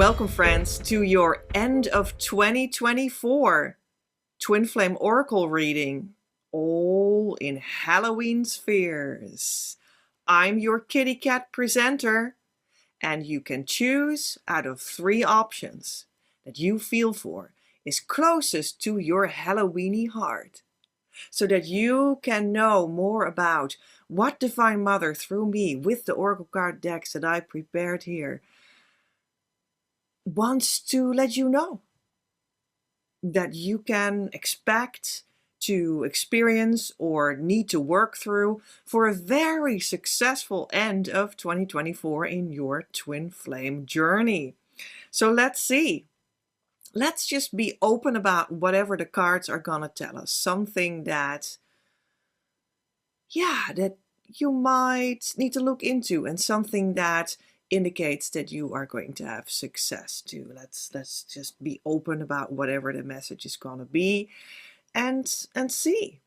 Welcome, friends, to your end of 2024 Twin Flame Oracle reading, all in Halloween spheres. I'm your kitty cat presenter, and you can choose out of 3 options that you feel for is closest to your Halloweeny heart, so that you can know more about what Divine Mother through me with the Oracle card decks that I prepared here wants to let you know that you can expect to experience or need to work through for a very successful end of 2024 in your twin flame journey. So let's see. Let's just be open about whatever the cards are gonna tell us. Something that, that you might need to look into, and something that indicates that you are going to have success too. Let's just be open about whatever the message is gonna be and see.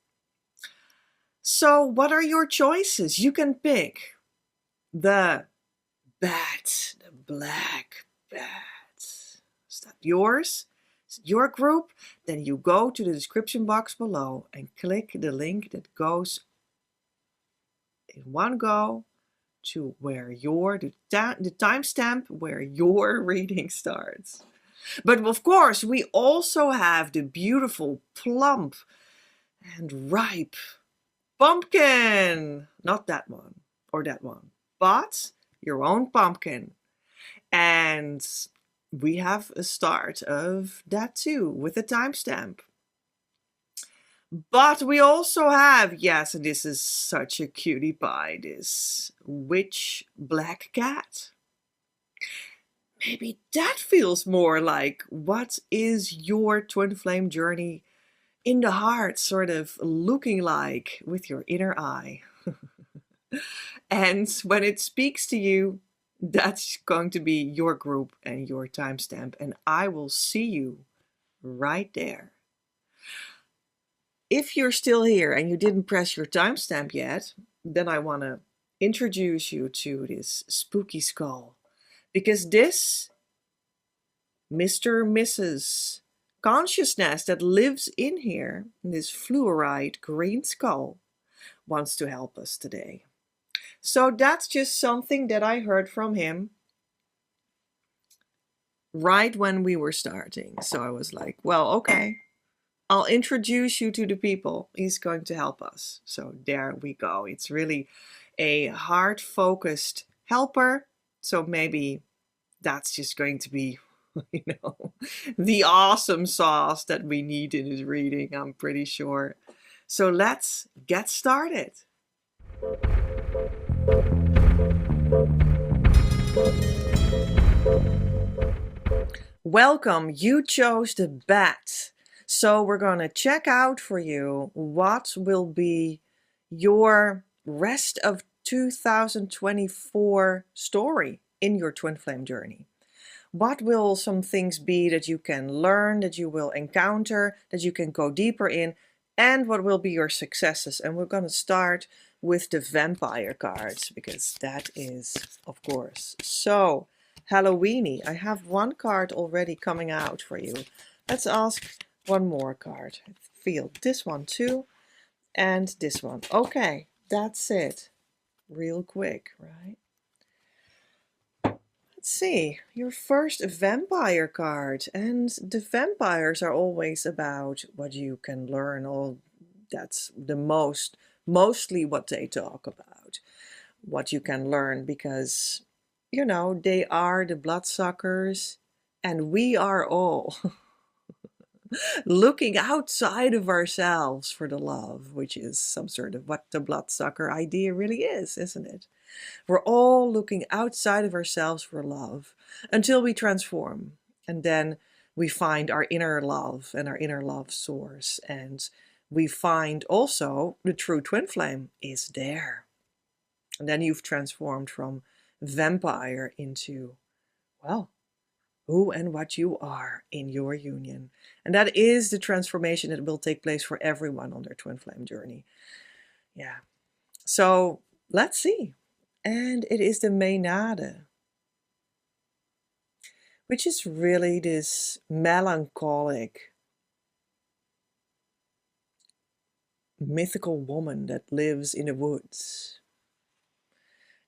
So what are your choices? You can pick the bat, the black bat. Is that yours? Is it your group? Then you go to the description box below and click the link that goes in one go to where the timestamp where your reading starts. But of course, we also have the beautiful, plump, and ripe pumpkin. Not that one or that one, but your own pumpkin. And we have a start of that too with a timestamp. But we also have, yes, and this is such a cutie pie, this witch black cat. Maybe that feels more like what is your twin flame journey in the heart sort of looking like with your inner eye. And when it speaks to you, that's going to be your group and your timestamp, and I will see you right there. If you're still here and you didn't press your timestamp yet, then I want to introduce you to this spooky skull, because this Mr. Mrs. consciousness that lives in here, this fluorite green skull, wants to help us today. So that's just something that I heard from him right when we were starting. So I was like, well, okay, I'll introduce you to the people. He's going to help us. So there we go. It's really a heart-focused helper. So maybe that's just going to be, the awesome sauce that we need in his reading, I'm pretty sure. So let's get started. Welcome. You chose the bat. So we're going to check out for you what will be your rest of 2024 story in your twin flame journey. What will some things be that you can learn, that you will encounter, that you can go deeper in, and what will be your successes? And we're going to start with the vampire cards, because that is, of course, so Halloweeny. I have one card already coming out for you. Let's ask one more card. I feel this one too, and this one. Okay, that's it. Real quick, right? Let's see, your first vampire card, and the vampires are always about what you can learn. All that's the mostly what they talk about, what you can learn, because they are the bloodsuckers, and we are all looking outside of ourselves for the love, which is some sort of what the bloodsucker idea really is, isn't it? We're all looking outside of ourselves for love until we transform, and then we find our inner love and our inner love source, and we find also the true twin flame is there. And then you've transformed from vampire into, well, who and what you are in your union. And that is the transformation that will take place for everyone on their twin flame journey. Yeah. So let's see. And it is the Maenade. which is really this melancholic, mythical woman that lives in the woods,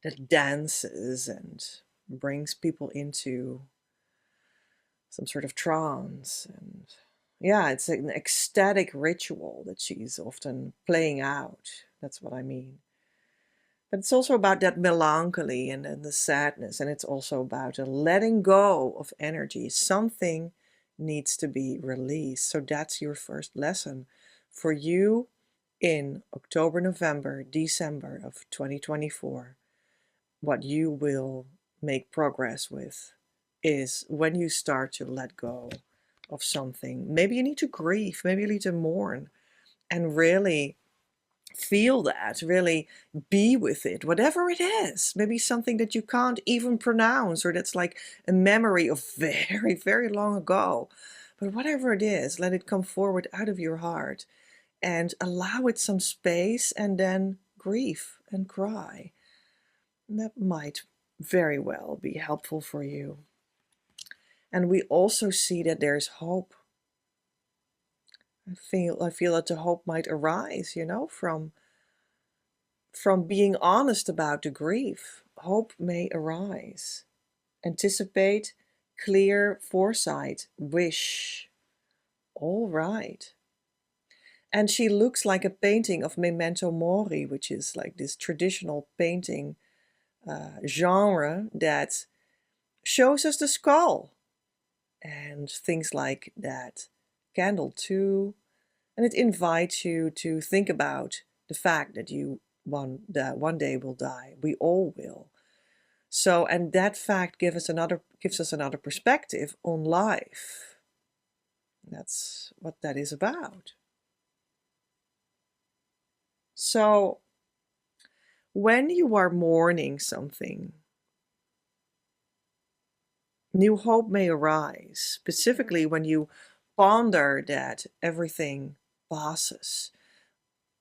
that dances and brings people into some sort of trance. And yeah, it's an ecstatic ritual that she's often playing out. That's what I mean. But it's also about that melancholy and the sadness, and it's also about a letting go of energy. Something needs to be released. So that's your first lesson for you in October, November, December of 2024. What you will make progress with is when you start to let go of something. Maybe you need to grieve, maybe you need to mourn, and really feel that, really be with it, whatever it is. Maybe something that you can't even pronounce, or that's like a memory of very, very long ago. But whatever it is, let it come forward out of your heart and allow it some space, and then grieve and cry. And that might very well be helpful for you. And we also see that there's hope. I feel that the hope might arise, from being honest about the grief. Hope may arise. Anticipate, clear foresight, wish. All right. And she looks like a painting of Memento Mori, which is like this traditional painting genre that shows us the skull and things like that. Candle 2. And it invites you to think about the fact that one day will die. We all will. So, and that fact gives us another perspective on life. That's what that is about. So, when you are mourning something, new hope may arise, specifically when you ponder that everything passes,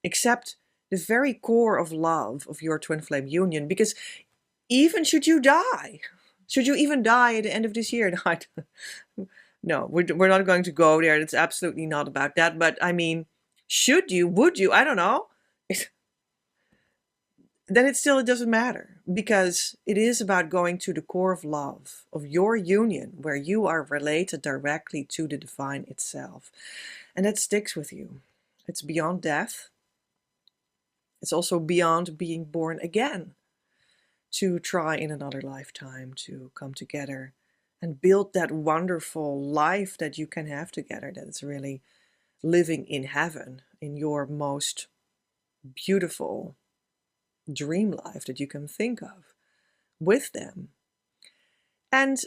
except the very core of love of your twin flame union. Because even should you even die at the end of this year? No, we're not going to go there. It's absolutely not about that. But I mean, would you? I don't know. Then it doesn't matter, because it is about going to the core of love, of your union, where you are related directly to the divine itself. And that sticks with you. It's beyond death. It's also beyond being born again, to try in another lifetime to come together and build that wonderful life that you can have together, that is really living in heaven, in your most beautiful dream life that you can think of with them. And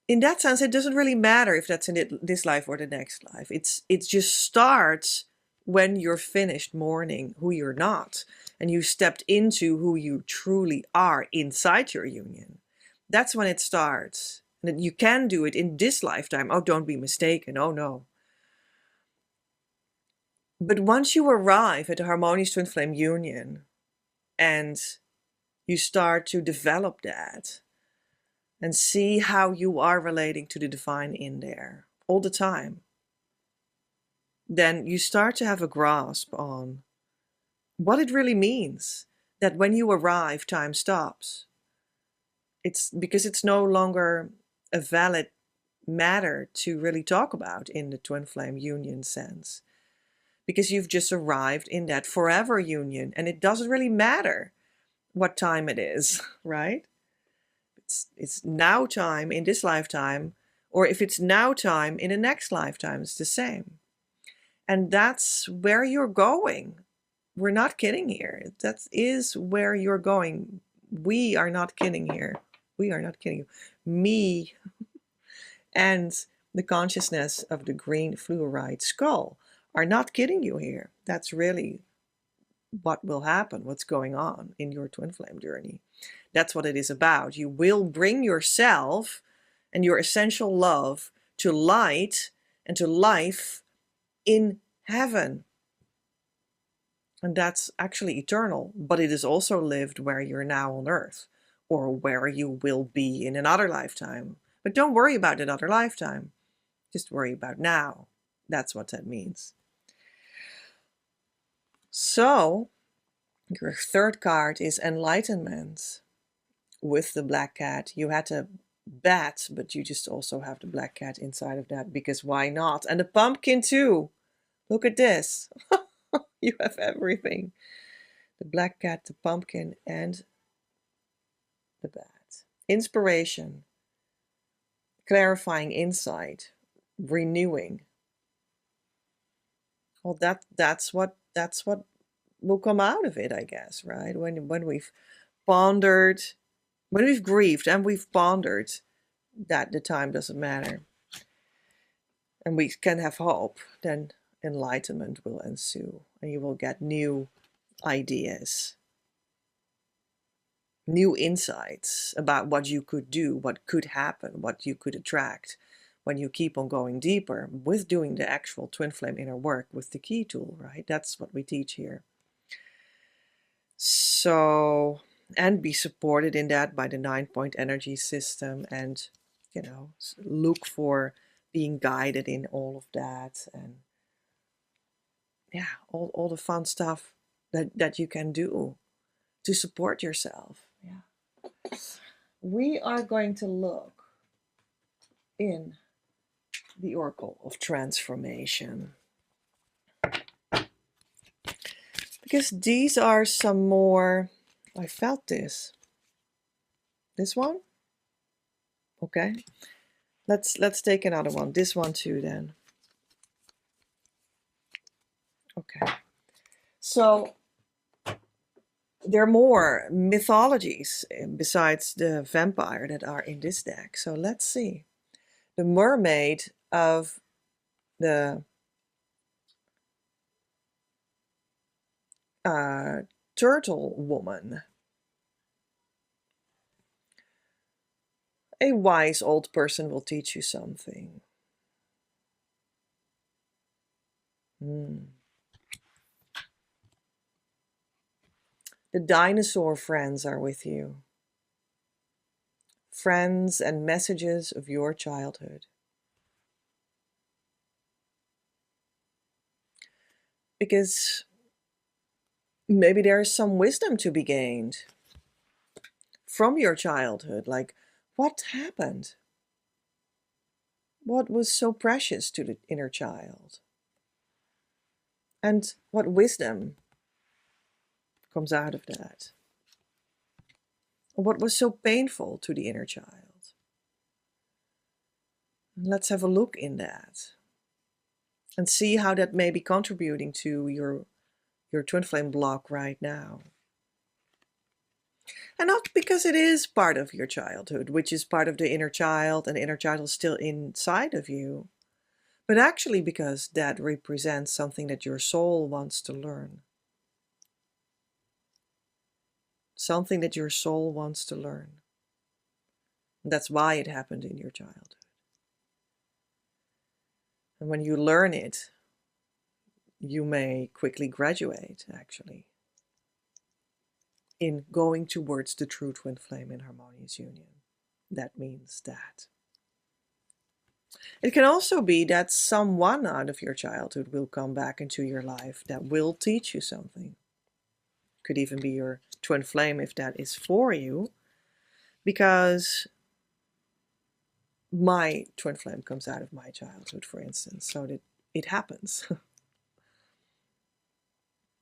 in that sense, it doesn't really matter if that's in this life or the next life. It just starts when you're finished mourning who you're not, and you stepped into who you truly are inside your union. That's when it starts. And you can do it in this lifetime. Oh, don't be mistaken. Oh, no. But once you arrive at a harmonious twin flame union, and you start to develop that and see how you are relating to the divine in there all the time, then you start to have a grasp on what it really means that when you arrive, time stops. It's because it's no longer a valid matter to really talk about in the twin flame union sense, because you've just arrived in that forever union, and it doesn't really matter what time it is, right? It's now time in this lifetime, or if it's now time in the next lifetime, it's the same. And that's where you're going. We're not kidding here. That is where you're going. We are not kidding here. We are not kidding you. Me and the consciousness of the green fluoride skull are not kidding you here. That's really what will happen, what's going on in your twin flame journey. That's what it is about. You will bring yourself and your essential love to light and to life in heaven. And that's actually eternal, but it is also lived where you're now on earth, or where you will be in another lifetime, But don't worry about another lifetime. Just worry about now. That's what that means. So, your third card is Enlightenment. With the black cat, you had a bat, but you just also have the black cat inside of that, because why not? And the pumpkin too. Look at this. You have everything. The black cat, the pumpkin, and the bat. Inspiration, clarifying insight, renewing. Well, that's what will come out of it, I guess, right? When we've pondered, when we've grieved and we've pondered that the time doesn't matter, and we can have hope, then enlightenment will ensue, and you will get new ideas, new insights about what you could do, what could happen, what you could attract when you keep on going deeper with doing the actual twin flame inner work with the key tool, right? That's what we teach here. So, and be supported in that by the 9-point energy system, and, you know, look for being guided in all of that, and yeah, all the fun stuff that you can do to support yourself. Yeah. We are going to look in the Oracle of Transformation, because these are some more, I felt this one. Okay, let's take another one, this one too then. Okay, so there are more mythologies besides the vampire that are in this deck. So let's see. The mermaid of the turtle woman. A wise old person will teach you something. The dinosaur friends are with you. Friends and messages of your childhood. Because maybe there is some wisdom to be gained from your childhood. Like, what happened? What was so precious to the inner child? And what wisdom comes out of that? What was so painful to the inner child? Let's have a look in that and see how that may be contributing to your twin flame block right now. And not because it is part of your childhood, which is part of the inner child, and the inner child is still inside of you, but actually because that represents something that your soul wants to learn. Something that your soul wants to learn. And that's why it happened in your childhood. And when you learn it, you may quickly graduate, actually, in going towards the true twin flame in harmonious union. That means that. It can also be that someone out of your childhood will come back into your life that will teach you something. Could even be your twin flame if that is for you, because my twin flame comes out of my childhood, for instance, so that it happens.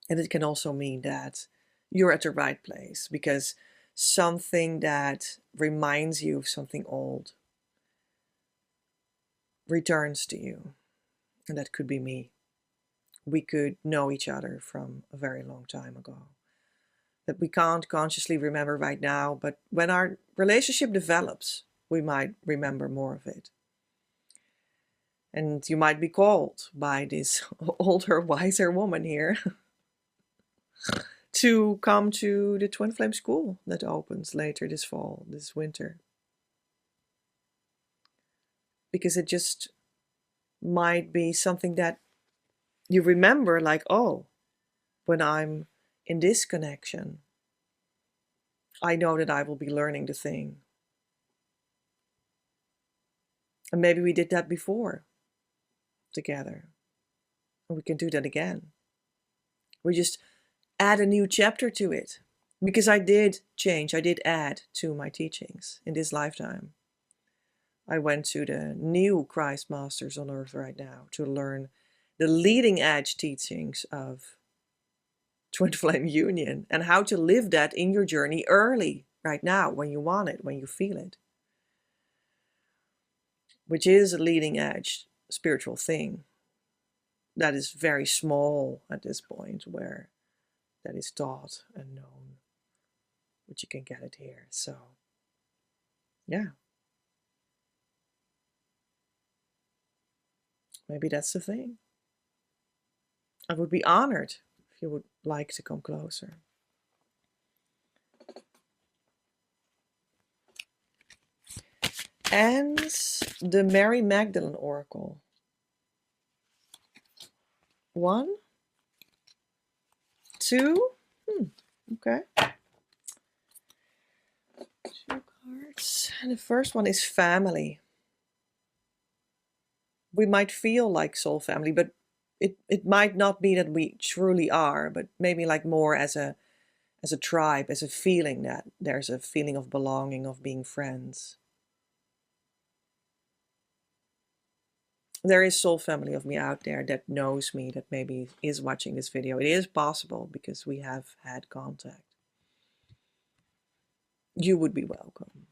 And it can also mean that you're at the right place, because something that reminds you of something old returns to you. And that could be me. We could know each other from a very long time ago, that we can't consciously remember right now, but when our relationship develops, we might remember more of it. And you might be called by this older, wiser woman here to come to the Twin Flame School that opens later this fall, this winter. Because it just might be something that you remember, like, oh, when I'm in this connection, I know that I will be learning the thing. And maybe we did that before together. And we can do that again. We just add a new chapter to it. Because I did change, I did add to my teachings in this lifetime. I went to the new Christ Masters on earth right now to learn the leading edge teachings of Twin Flame Union and how to live that in your journey early, right now, when you want it, when you feel it. Which is a leading edge spiritual thing that is very small at this point, where that is taught and known, but you can get it here. So, yeah. Maybe that's the thing. I would be honored if you would like to come closer. And the Mary Magdalene Oracle. 1, 2. Okay. 2 cards. And the first one is family. We might feel like soul family, but it might not be that we truly are, but maybe like more as a tribe, as a feeling that there's a feeling of belonging, of being friends. There is soul family of me out there that knows me, that maybe is watching this video. It is possible because we have had contact. You would be welcome.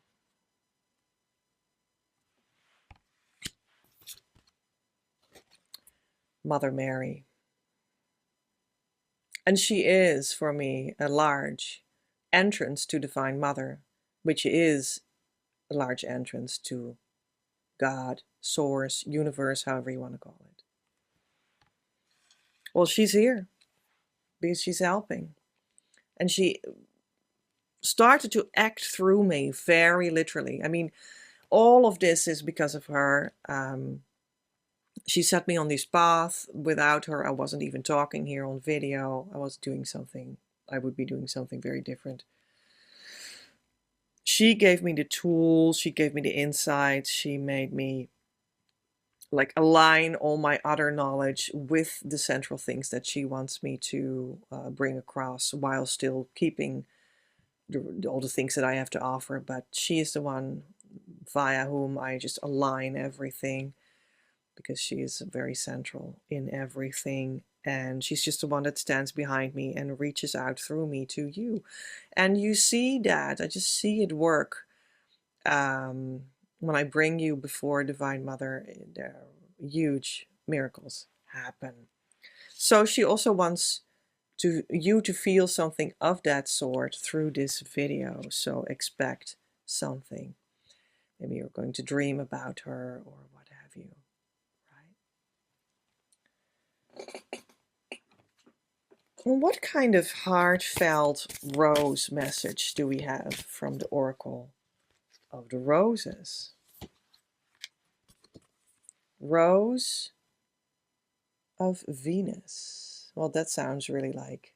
Mother Mary. And she is, for me, a large entrance to Divine Mother, which is a large entrance to God, Source, Universe, however you want to call it. Well, she's here because she's helping. And she started to act through me very literally. I mean, all of this is because of her. She set me on this path. Without her, I wasn't even talking here on video. I was doing something. I would be doing something very different. She gave me the tools. She gave me the insights. She made me like align all my other knowledge with the central things that she wants me to bring across, while still keeping all the things that I have to offer. But she is the one via whom I just align everything, because she is very central in everything. And she's just the one that stands behind me and reaches out through me to you. And you see that. I just see it work. When I bring you before Divine Mother, there huge miracles happen. So she also wants you to feel something of that sort through this video. So expect something. Maybe you're going to dream about her or what have you. Well, what kind of heartfelt rose message do we have from the Oracle of the Roses? Rose of Venus. Well, that sounds really like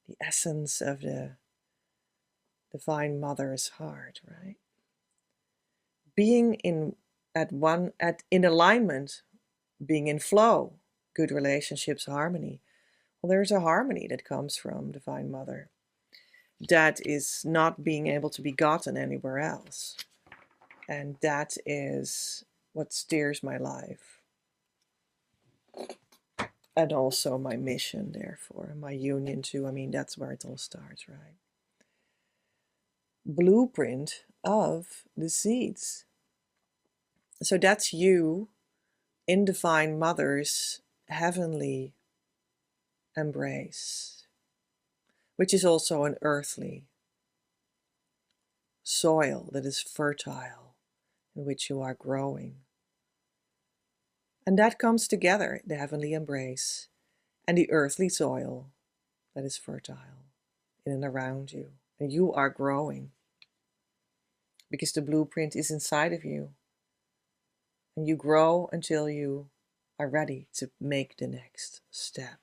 the essence of the Divine Mother's heart, right? Being in alignment, being in flow, good relationships, harmony. Well, there's a harmony that comes from Divine Mother that is not being able to be gotten anywhere else. And that is what steers my life. And also my mission, therefore, my union too. I mean, that's where it all starts, right? Blueprint of the seeds. So that's you in Divine Mother's heavenly embrace, which is also an earthly soil that is fertile, in which you are growing. And that comes together, the heavenly embrace and the earthly soil that is fertile in and around you. And you are growing because the blueprint is inside of you. And you grow until you are ready to make the next step.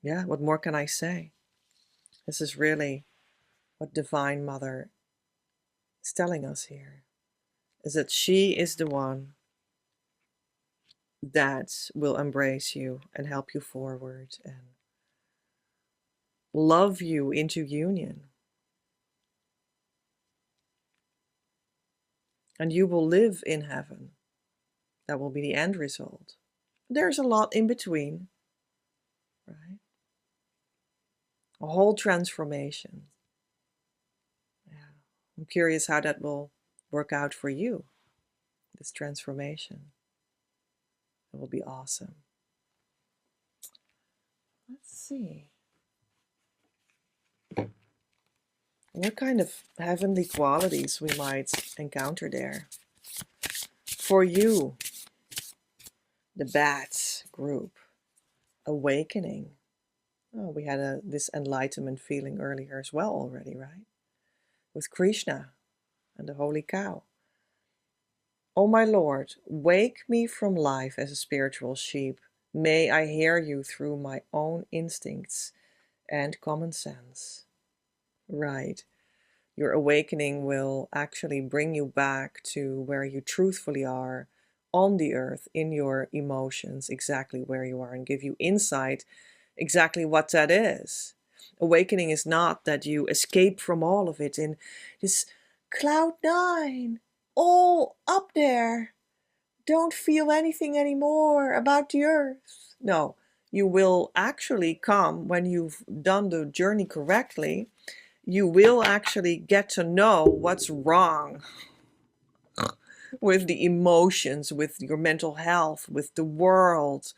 Yeah, what more can I say? This is really what Divine Mother it's telling us here is that she is the one that will embrace you and help you forward and love you into union. And you will live in heaven. That will be the end result. There's a lot in between, right? A whole transformation. Yeah. I'm curious how that will work out for you, this transformation. It will be awesome. Let's see. What kind of heavenly qualities we might encounter there? For you, the Bats group, awakening. Oh, we had this enlightenment feeling earlier as well already, right? With Krishna and the Holy Cow. Oh my Lord, wake me from life as a spiritual sheep. May I hear you through my own instincts and common sense. Right. Your awakening will actually bring you back to where you truthfully are on the earth, in your emotions, exactly where you are, and give you insight exactly what that is. Awakening is not that you escape from all of it in this cloud nine, all up there. Don't feel anything anymore about the earth. No, you will actually come when you've done the journey correctly. You will actually get to know what's wrong with the emotions, with your mental health, with the world,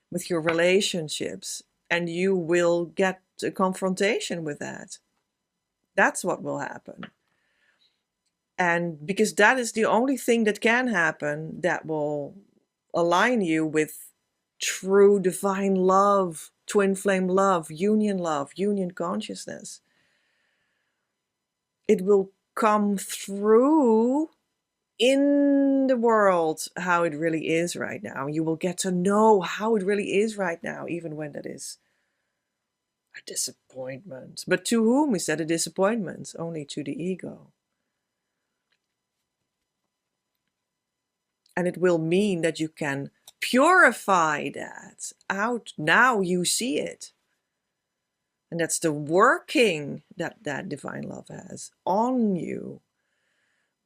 with your relationships, and you will get a confrontation with that. That's what will happen. And because that is the only thing that can happen that will align you with true divine love, twin flame love, union consciousness. It will come through in the world how it really is right now. You will get to know how it really is right now, even when that is a disappointment. But to whom is that a disappointment? Only to the ego. And it will mean that you can purify that out. Now you see it. And that's the working that that divine love has on you.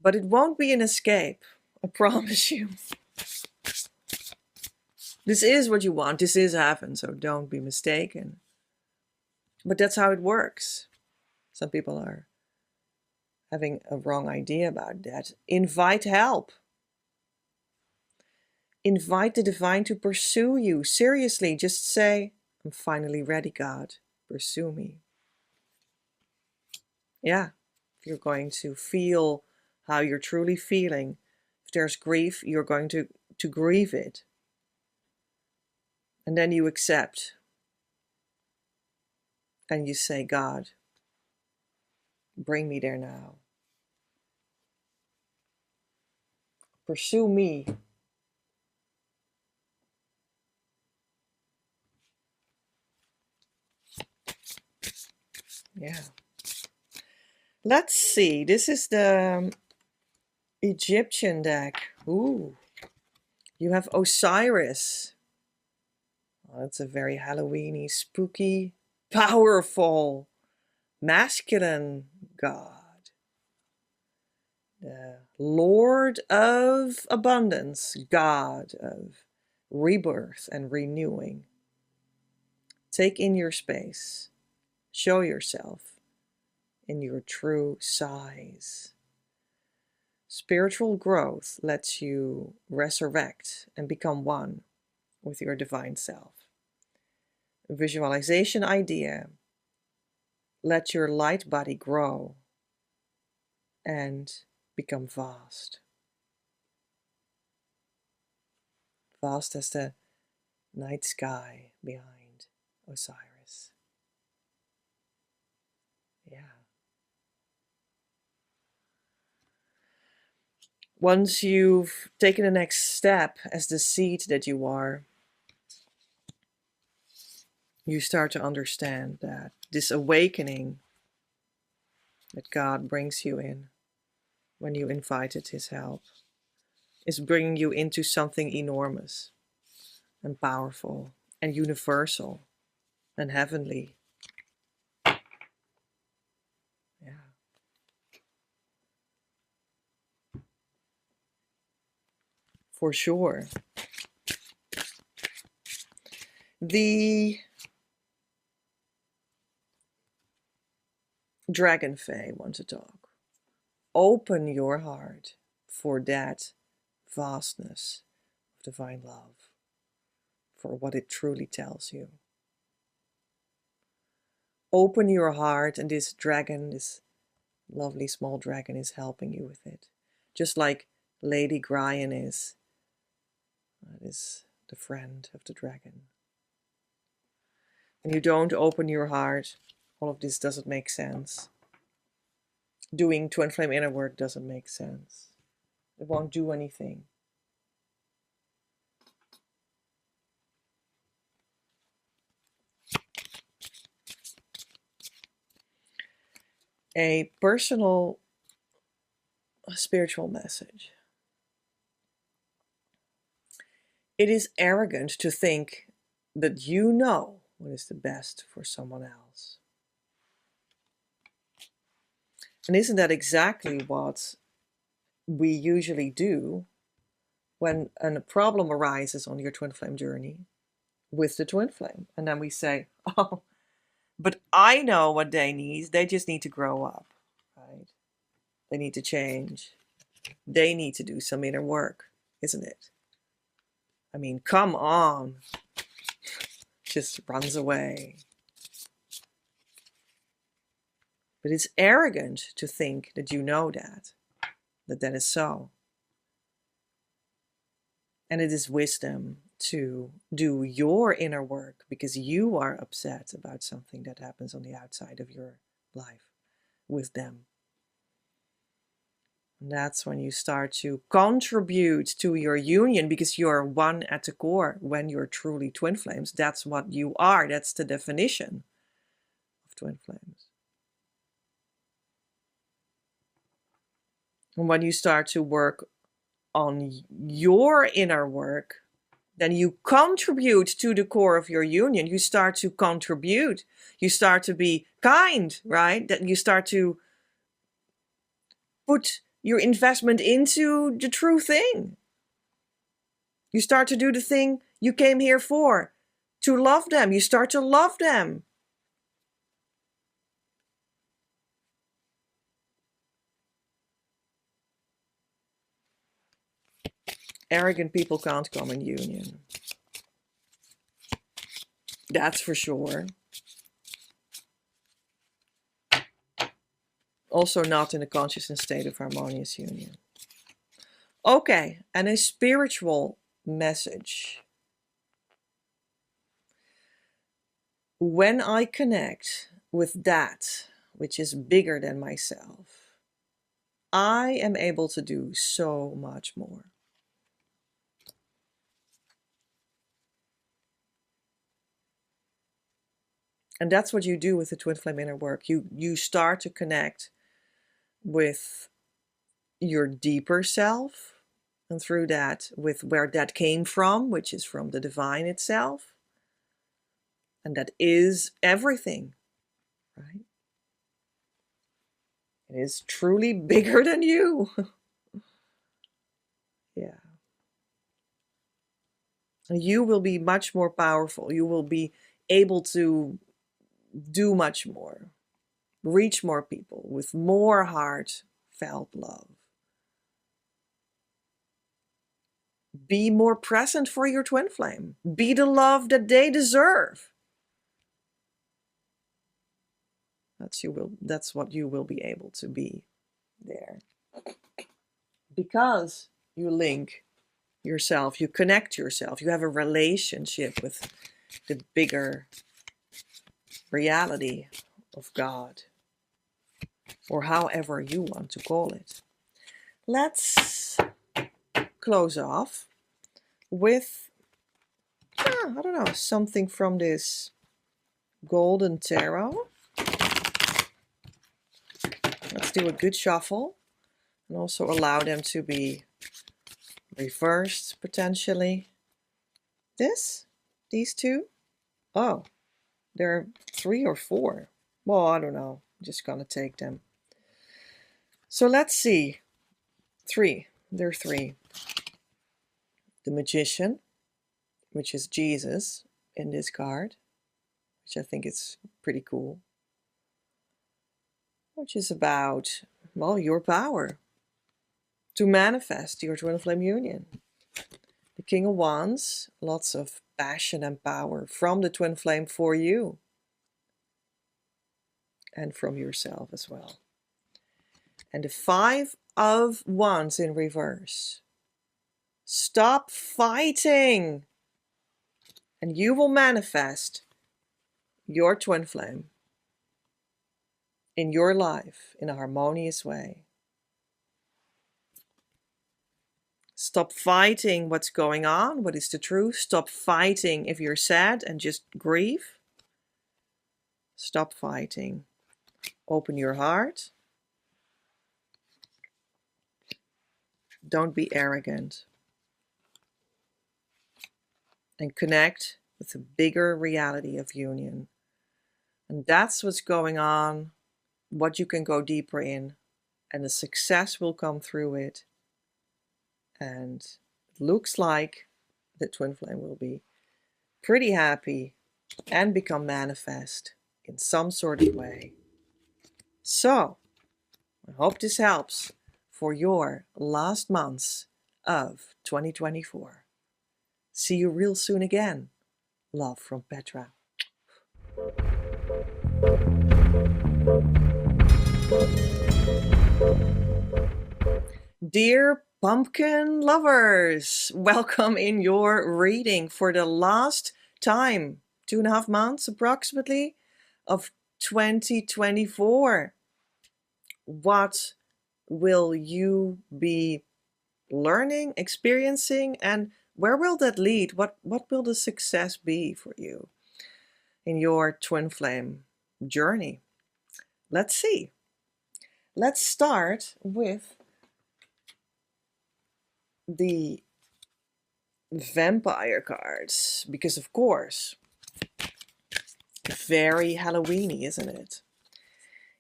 But it won't be an escape, I promise you. This is what you want. This is heaven, so don't be mistaken. But that's how it works. Some people are having a wrong idea about that. Invite help. Invite the divine to pursue you. Seriously, just say, I'm finally ready, God. Pursue me. Yeah, if you're going to feel how you're truly feeling, if there's grief, you're going to grieve it. And then you accept. And you say, God, bring me there now. Pursue me. Yeah. Let's see. This is the Egyptian deck. Ooh. You have Osiris. Oh, that's a very Halloweeny, spooky, powerful, masculine god. The Lord of Abundance, God of rebirth and renewing. Take in your space. Show yourself in your true size. Spiritual growth lets you resurrect and become one with your divine self. Visualization idea. Let your light body grow and become vast. Vast as the night sky behind Osiris. Yeah. Once you've taken the next step as the seed that you are, you start to understand that this awakening that God brings you in when you invited his help, is bringing you into something enormous and powerful and universal and heavenly. Yeah. For sure. The Dragon Fae want to talk. Open your heart for that vastness of divine love, for what it truly tells you. Open your heart, and this dragon, this lovely small dragon, is helping you with it. Just like Lady Gryan is. That is the friend of the dragon. When you don't open your heart, all of this doesn't make sense. Doing twin flame inner work doesn't make sense. It won't do anything. A personal spiritual message. It is arrogant to think that you know what is the best for someone else. And isn't that exactly what we usually do when a problem arises on your twin flame journey with the twin flame? And then we say, oh, but I know what they need. They just need to grow up, right? They need to change. They need to do some inner work, isn't it? I mean, come on. Just runs away. But it's arrogant to think that you know that is so. And it is wisdom to do your inner work because you are upset about something that happens on the outside of your life with them. And that's when you start to contribute to your union, because you're one at the core. When you're truly twin flames, that's what you are. That's the definition of twin flames. And when you start to work on your inner work, then you contribute to the core of your union. You start to contribute. You start to be kind, right? That you start to put your investment into the true thing. You start to do the thing you came here for, to love them. You start to love them. Arrogant people can't come in union. That's for sure. Also not in a conscious and state of harmonious union. Okay, and a spiritual message. When I connect with that which is bigger than myself, I am able to do so much more. And that's what you do with the twin flame inner work. You start to connect with your deeper self, and through that, with where that came from, which is from the divine itself. And that is everything, right? It is truly bigger than you. Yeah. You will be much more powerful. You will be able to do much more, reach more people with more heartfelt love. Be more present for your twin flame. Be the love that they deserve. That's what you will be able to be there. Because you link yourself, you connect yourself, you have a relationship with the bigger reality of God, or however you want to call it. Let's close off with, I don't know, something from this Golden Tarot. Let's do a good shuffle And also allow them to be reversed potentially. These two? Oh, there are 3 or 4. Well, I don't know. I'm just gonna take them. So let's see. 3. There are 3. The Magician, which is Jesus in this card, which I think is pretty cool. Which is about, well, your power to manifest your twin flame union. The King of Wands, lots of passion and power from the twin flame for you. And from yourself as well. And the 5 of Wands in reverse. Stop fighting! And you will manifest your twin flame in your life in a harmonious way. Stop fighting what's going on, what is the truth. Stop fighting if you're sad and just grieve. Stop fighting. Open your heart. Don't be arrogant. And connect with the bigger reality of union. And that's what's going on, what you can go deeper in, and the success will come through it. And it looks like the twin flame will be pretty happy and become manifest in some sort of way. So, I hope this helps for your last months of 2024. See you real soon again. Love from Petra. Dear pumpkin lovers, welcome in your reading for the last time, 2.5 months approximately, of 2024. What will you be learning, experiencing, and where will that lead? What will the success be for you in your twin flame journey? Let's see. Let's start with the vampire cards, because of course, very Halloweeny, isn't it?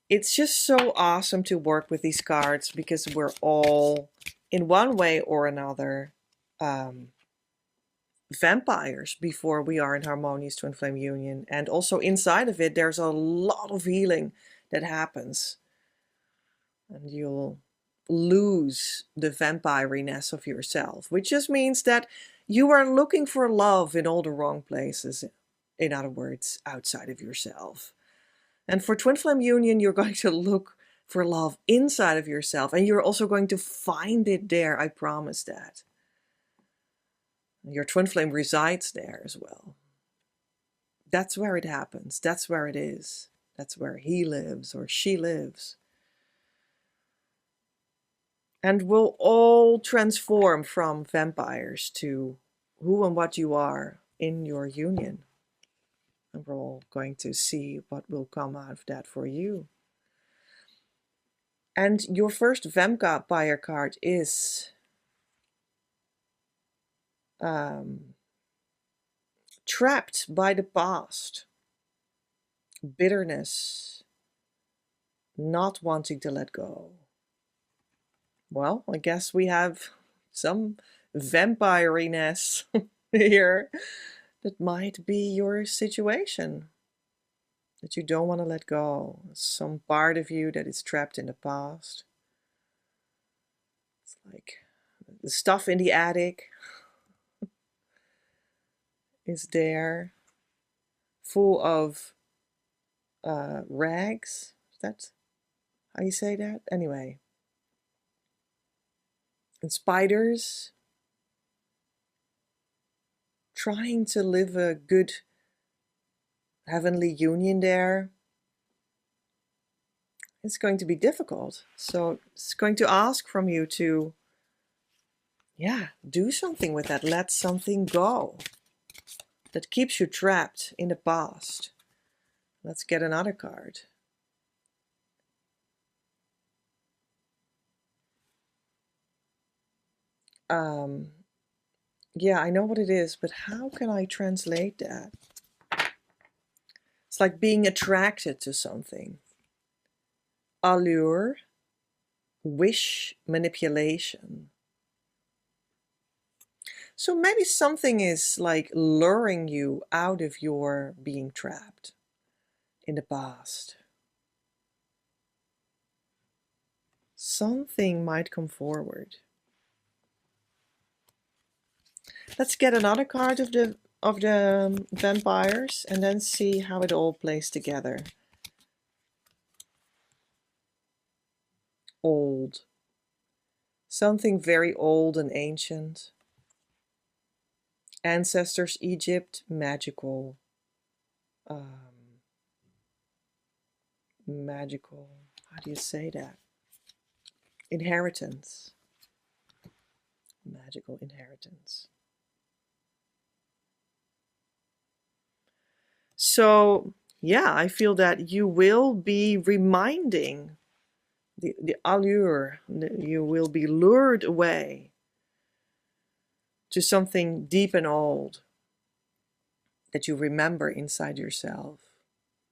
It's just so awesome to work with these cards because we're all, in one way or another, vampires before we are in harmonious twin flame union. And also inside of it, there's a lot of healing that happens. And you'll lose the vampiriness of yourself, which just means that you are looking for love in all the wrong places. In other words, outside of yourself. And for twin flame union, you're going to look for love inside of yourself, and you're also going to find it there. I promise that. Your twin flame resides there as well. That's where it happens. That's where it is. That's where he lives or she lives. And we'll all transform from vampires to who and what you are in your union. And we're all going to see what will come out of that for you. And your first vampire card is trapped by the past. Bitterness. Not wanting to let go. Well, I guess we have some vampiriness here. That might be your situation. That you don't want to let go. Some part of you that is trapped in the past. It's like the stuff in the attic is there. Full of rags. Is that how you say that? Anyway. And spiders. Trying to live a good heavenly union there. It's going to be difficult. So it's going to ask from you to, do something with that. Let something go that keeps you trapped in the past. Let's get another card. Yeah, I know what it is, but how can I translate that? It's like being attracted to something. Allure, wish, manipulation. So maybe something is like luring you out of your being trapped in the past. Something might come forward. Let's get another card of the vampires and then see how it all plays together. Old. Something very old and ancient. Ancestors, Egypt, magical. Magical. How do you say that? Inheritance. Magical inheritance. So, yeah, I feel that you will be reminding the allure, you will be lured away to something deep and old that you remember inside yourself.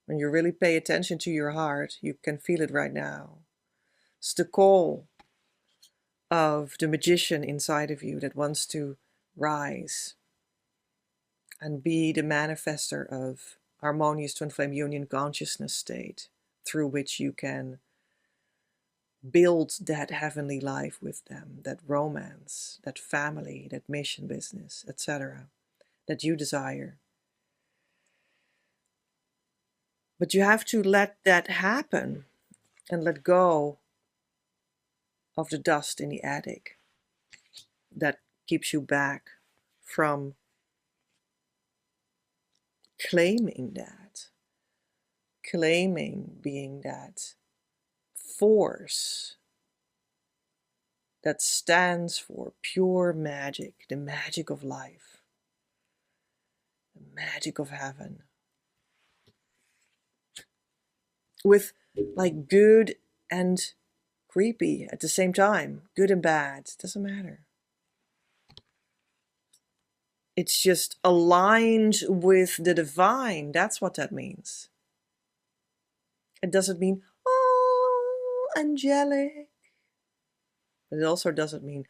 When you really pay attention to your heart, you can feel it right now. It's the call of the magician inside of you that wants to rise and be the manifester of harmonious twin flame union consciousness state through which you can build that heavenly life with them, that romance, that family, that mission business, etc., that you desire. But you have to let that happen and let go of the dust in the attic that keeps you back from claiming that, claiming being that force that stands for pure magic, the magic of life, the magic of heaven, with like good and creepy at the same time, good and bad, doesn't matter. It's just aligned with the divine. That's what that means. It doesn't mean, oh, angelic. But it also doesn't mean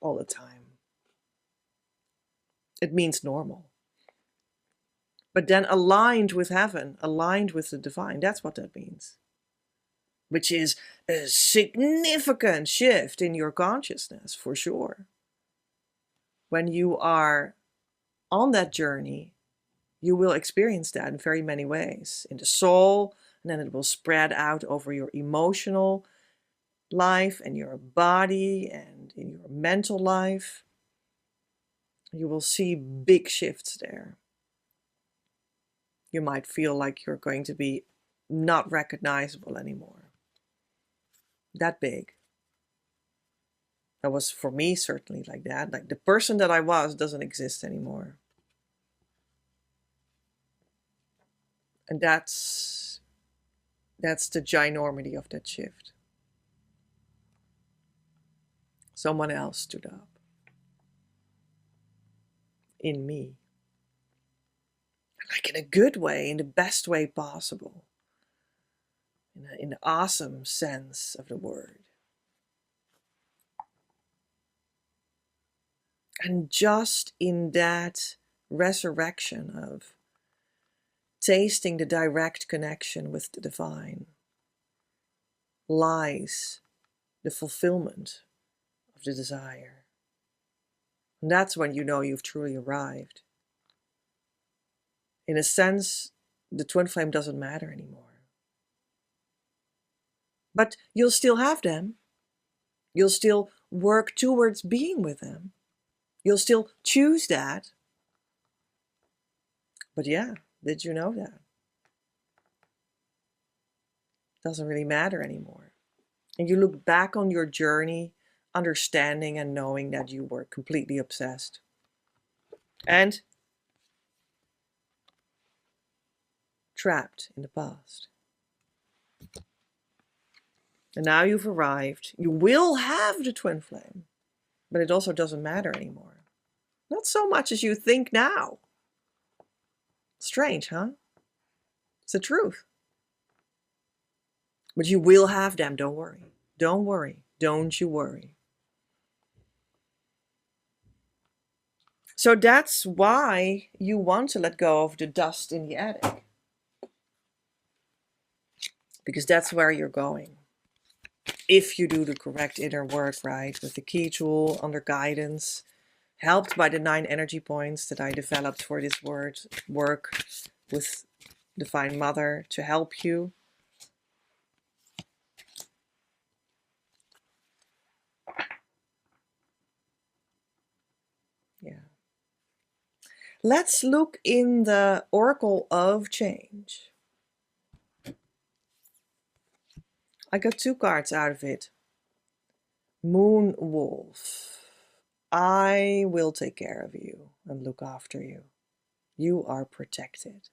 all the time. It means normal. But then aligned with heaven, aligned with the divine. That's what that means. Which is a significant shift in your consciousness, for sure. When you are on that journey, you will experience that in very many ways. In the soul, and then it will spread out over your emotional life and your body and in your mental life. You will see big shifts there. You might feel like you're going to be not recognizable anymore. That big. That was for me certainly like that. Like the person that I was doesn't exist anymore. And that's the ginormity of that shift. Someone else stood up in me. Like in a good way, in the best way possible. In the awesome sense of the word. And just in that resurrection of tasting the direct connection with the divine lies the fulfillment of the desire. And that's when you know you've truly arrived. In a sense, the twin flame doesn't matter anymore. But you'll still have them. You'll still work towards being with them. You'll still choose that. But yeah, did you know that? Doesn't really matter anymore. And you look back on your journey, understanding and knowing that you were completely obsessed. And trapped in the past. And now you've arrived. You will have the twin flame. but it also doesn't matter anymore. Not so much as you think now. Strange, huh? It's the truth. But you will have them, don't worry. Don't worry. Don't you worry. So that's why you want to let go of the dust in the attic. Because that's where you're going. If you do the correct inner work, right? With the key tool, under guidance, helped by the 9 energy points that I developed for this work with Divine Mother to help you. Yeah. Let's look in the Oracle of Change. I got 2 cards out of it. Moon Wolf. I will take care of you and look after you. You are protected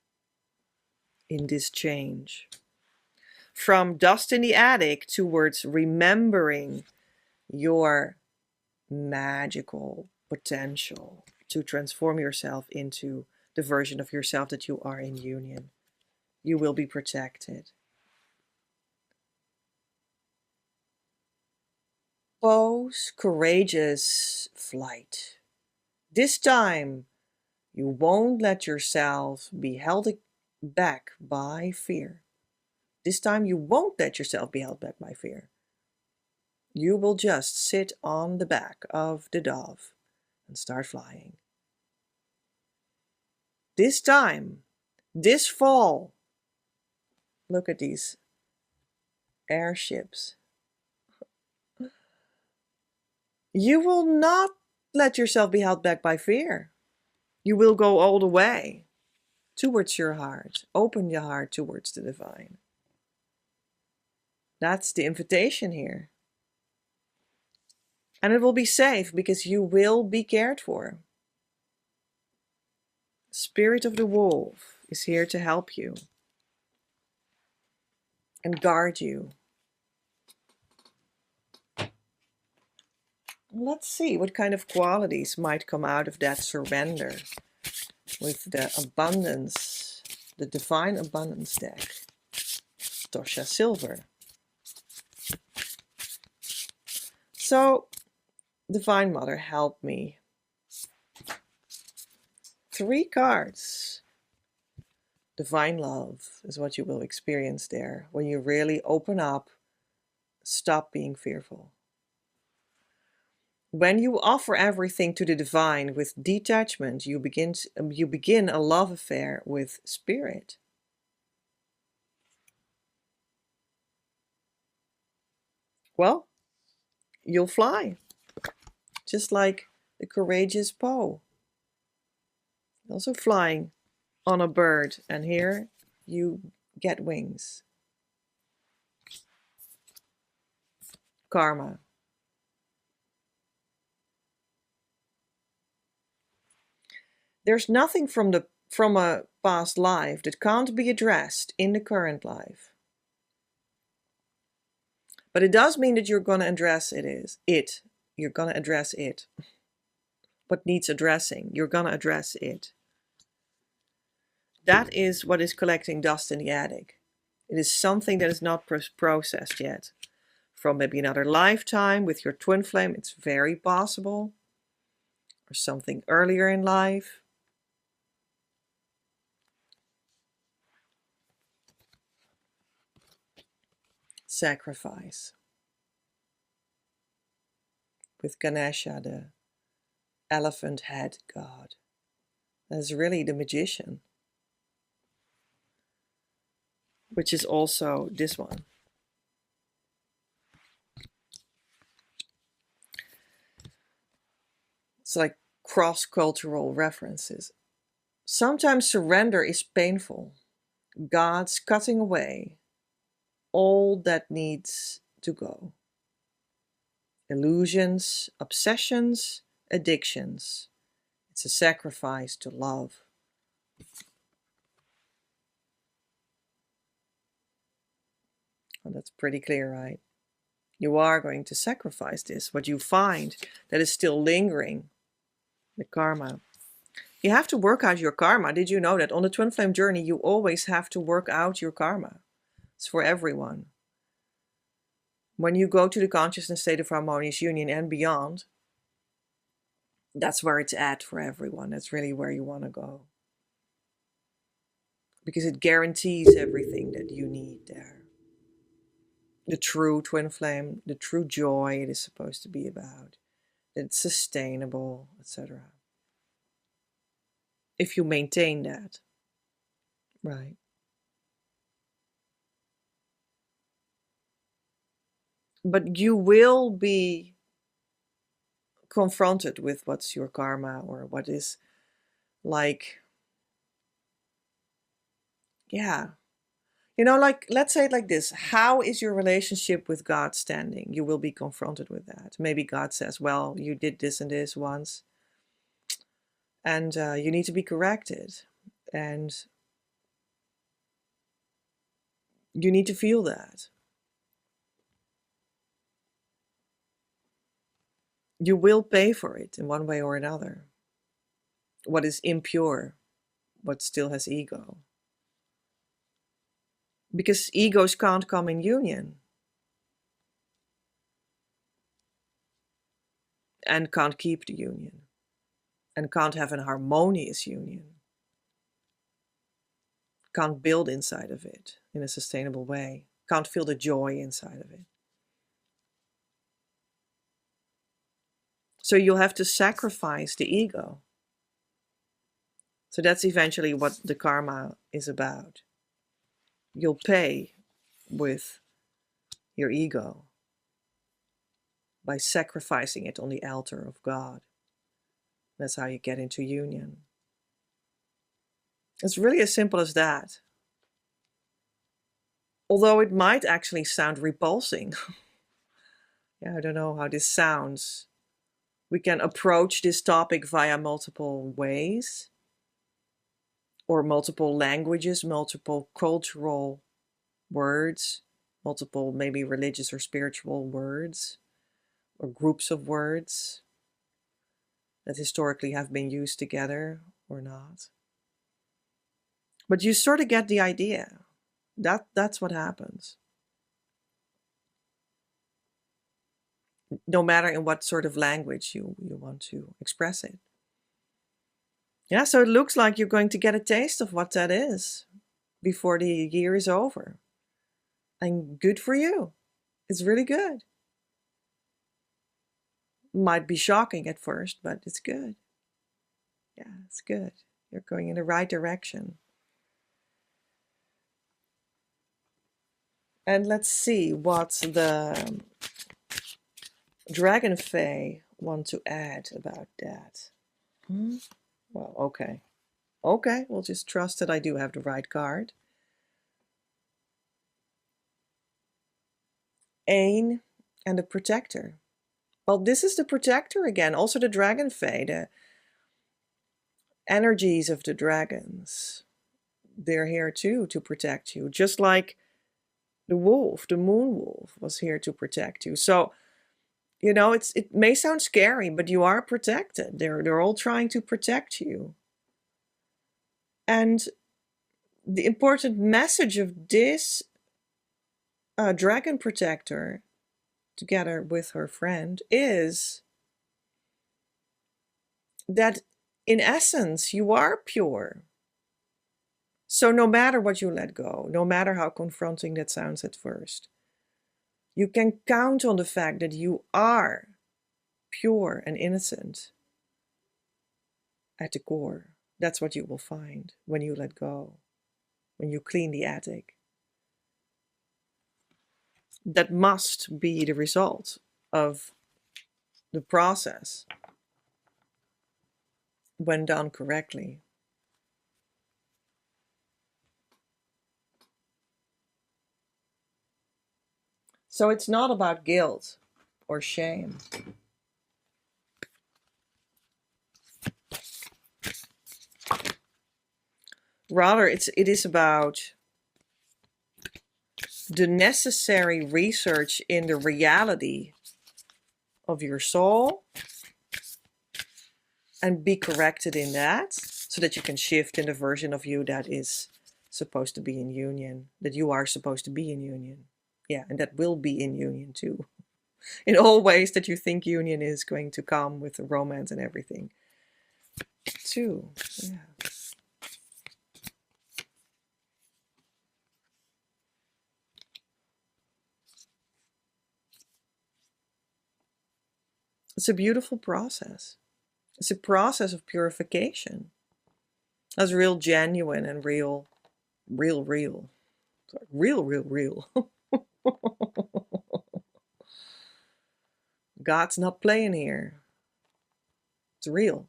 in this change. From dust in the attic towards remembering your magical potential to transform yourself into the version of yourself that you are in union. You will be protected. Pose courageous flight. This time, you won't let yourself be held back by fear. This time, you won't let yourself be held back by fear. You will just sit on the back of the dove and start flying. This time, this fall, look at these airships. You will not let yourself be held back by fear. You will go all the way towards your heart. Open your heart towards the divine. That's the invitation here. And it will be safe because you will be cared for. Spirit of the Wolf is here to help you and guard you. Let's see what kind of qualities might come out of that surrender with the abundance, the divine abundance deck. Tosha Silver. So, Divine Mother, help me. 3 cards. Divine love is what you will experience there when you really open up, stop being fearful. When you offer everything to the divine with detachment, you begin a love affair with spirit. Well, you'll fly, just like the courageous Poe. Also flying on a bird, and here you get wings. Karma. There's nothing from a past life that can't be addressed in the current life. But it does mean that you're going to address it. You're going to address it. What needs addressing, you're going to address it. That is what is collecting dust in the attic. It is something that is not processed yet. From maybe another lifetime with your twin flame, it's very possible. Or something earlier in life. Sacrifice. With Ganesha, the elephant head god. That is really the magician. Which is also this one. It's like cross-cultural references. Sometimes surrender is painful. God's cutting away all that needs to go. Illusions, obsessions, addictions. It's a sacrifice to love. Well, that's pretty clear, right? You are going to sacrifice this, what you find that is still lingering, the karma. You have to work out your karma. Did you know that on the twin flame journey, you always have to work out your karma? It's for everyone. When you go to the consciousness state of harmonious union and beyond, that's where it's at for everyone. That's really where you want to go. Because it guarantees everything that you need there. The true twin flame, the true joy it is supposed to be about. That it's sustainable, etc. If you maintain that. Right. But you will be confronted with what's your karma or what is like, yeah. You know, like, let's say it like this. How is your relationship with God standing? You will be confronted with that. Maybe God says, well, you did this and this once, and you need to be corrected. And you need to feel that. You will pay for it in one way or another. What is impure, what still has ego. Because egos can't come in union. And can't keep the union. And can't have an harmonious union. Can't build inside of it in a sustainable way. Can't feel the joy inside of it. So you'll have to sacrifice the ego. So that's eventually what the karma is about. You'll pay with your ego by sacrificing it on the altar of God. That's how you get into union. It's really as simple as that. Although it might actually sound repulsing. Yeah, I don't know how this sounds. We can approach this topic via multiple ways, or multiple languages, multiple cultural words, multiple maybe religious or spiritual words, or groups of words that historically have been used together or not. But you sort of get the idea. That's what happens. No matter in what sort of language you want to express it. Yeah, so it looks like you're going to get a taste of what that is before the year is over. And good for you. It's really good. Might be shocking at first, but it's good. Yeah, it's good. You're going in the right direction. And let's see what the Dragon Fae want to add about that. Well, okay. Okay, we'll just trust that I do have the right card. Ain and the Protector. Well, this is the Protector again. Also the Dragon Fae, the energies of the dragons. They're here too to protect you. Just like the wolf, the moon wolf, was here to protect you. So, you know, it may sound scary, but you are protected. They're all trying to protect you. And the important message of this dragon protector, together with her friend, is that in essence, you are pure. So no matter what you let go, no matter how confronting that sounds at first, you can count on the fact that you are pure and innocent at the core. That's what you will find when you let go, when you clean the attic. That must be the result of the process when done correctly. So it's not about guilt or shame. Rather, it is about the necessary research in the reality of your soul and be corrected in that, so that you can shift in the version of you that is supposed to be in union, that you are supposed to be in union. Yeah, and that will be in union too. In all ways that you think union is going to come with the romance and everything too. Yeah. It's a beautiful process. It's a process of purification. That's real genuine and real. Real. God's not playing here. It's real.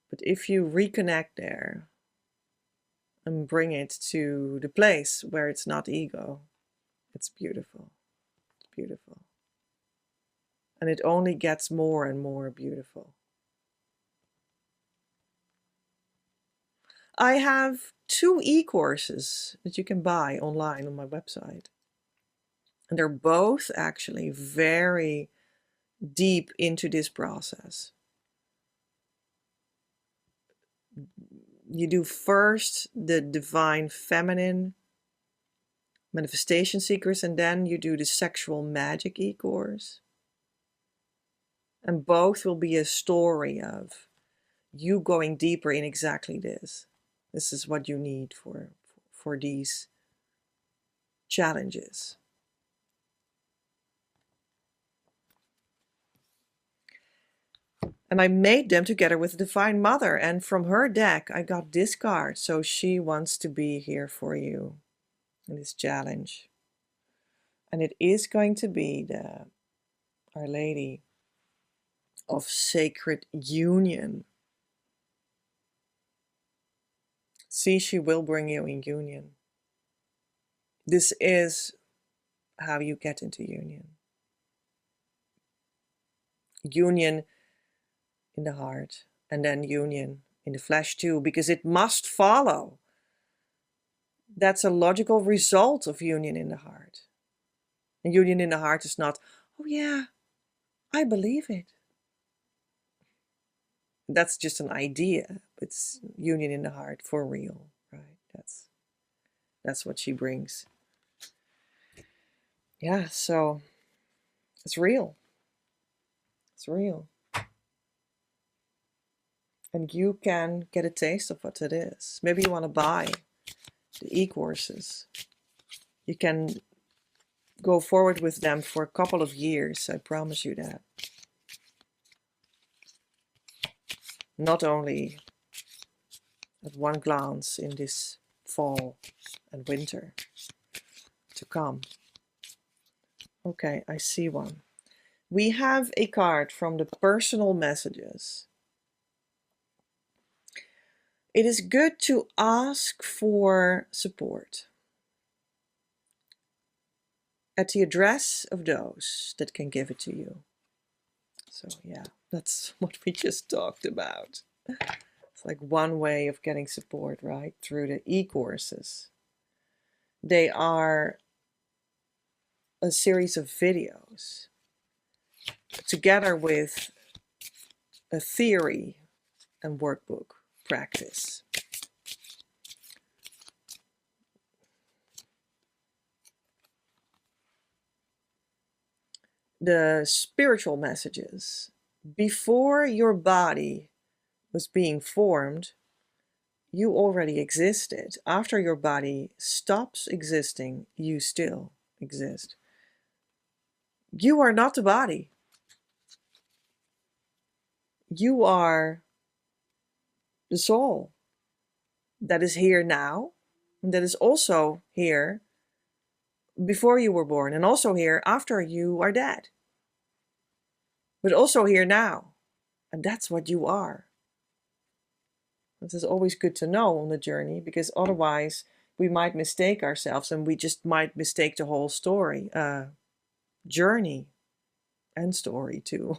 But if you reconnect there and bring it to the place where it's not ego, it's beautiful. It's beautiful. And it only gets more and more beautiful. I have 2 e-courses that you can buy online on my website. And they're both actually very deep into this process. You do first the divine feminine manifestation secrets, and then you do the sexual magic e-course. And both will be a story of you going deeper in exactly this. This is what you need for these challenges. And I made them together with the Divine Mother. And from her deck, I got this card. So she wants to be here for you in this challenge. And it is going to be the Our Lady of Sacred Union. See, she will bring you in union. This is how you get into union. Union in the heart, and then union in the flesh too, because it must follow. That's a logical result of union in the heart. And union in the heart is not, oh yeah, I believe it. That's just an idea. It's union in the heart for real, right? That's what she brings. Yeah, so it's real. It's real. And you can get a taste of what it is. Maybe you want to buy the e-courses. You can go forward with them for a couple of years. I promise you that. Not only at one glance in this fall and winter to come. Okay, I see one. We have a card from the personal messages. It is good to ask for support at the address of those that can give it to you. So yeah, that's what we just talked about. It's like one way of getting support, right? Through the e-courses. They are a series of videos together with a theory and workbook practice. The spiritual messages. Before your body was being formed, you already existed. After your body stops existing, you still exist. You are not the body. You are the soul that is here now, and that is also here before you were born, and also here after you are dead. But also here now. And that's what you are. This is always good to know on the journey, because otherwise we might mistake ourselves, and we just might mistake the whole story, journey and story too.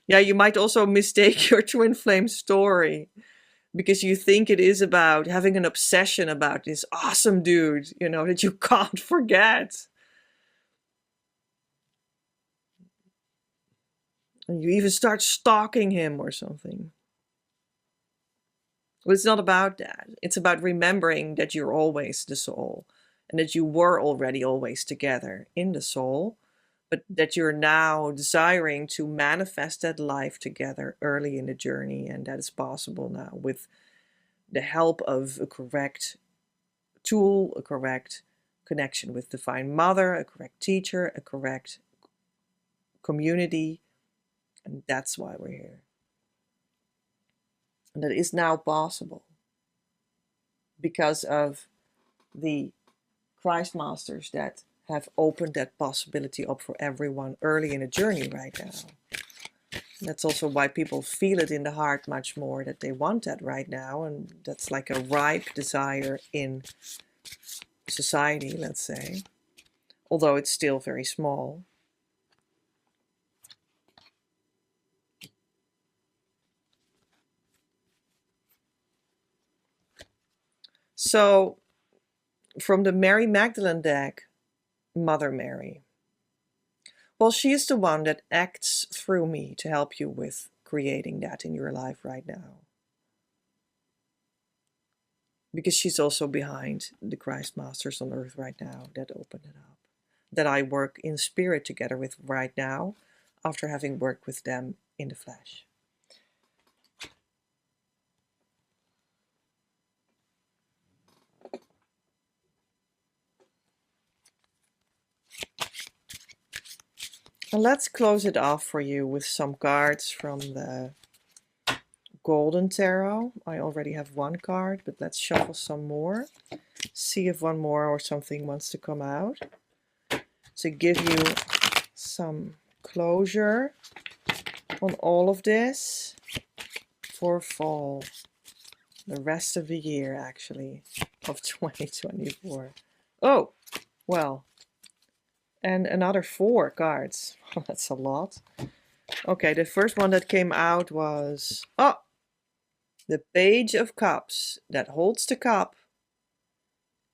Yeah, you might also mistake your twin flame story because you think it is about having an obsession about this awesome dude, you know, that you can't forget. And you even start stalking him or something. But it's not about that. It's about remembering that you're always the soul and that you were already always together in the soul, but that you're now desiring to manifest that life together early in the journey. And that is possible now with the help of a correct tool, a correct connection with Divine Mother, a correct teacher, a correct community. And that's why we're here. And that is now possible because of the Christ Masters that have opened that possibility up for everyone early in the journey right now. That's also why people feel it in the heart much more, that they want that right now. And that's like a ripe desire in society, let's say, although it's still very small. So from the Mary Magdalene deck, Mother Mary. Well, she is the one that acts through me to help you with creating that in your life right now. Because she's also behind the Christ Masters on earth right now that opened it up. That I work in spirit together with right now, after having worked with them in the flesh. And let's close it off for you with some cards from the Golden Tarot. I already have one card, but let's shuffle some more. See if one more or something wants to come out to give you some closure on all of this for fall. The rest of the year, actually, of 2024. Oh, well. And another 4 cards. That's a lot. Okay, the first one that came out was... Oh! The Page of Cups that holds the cup,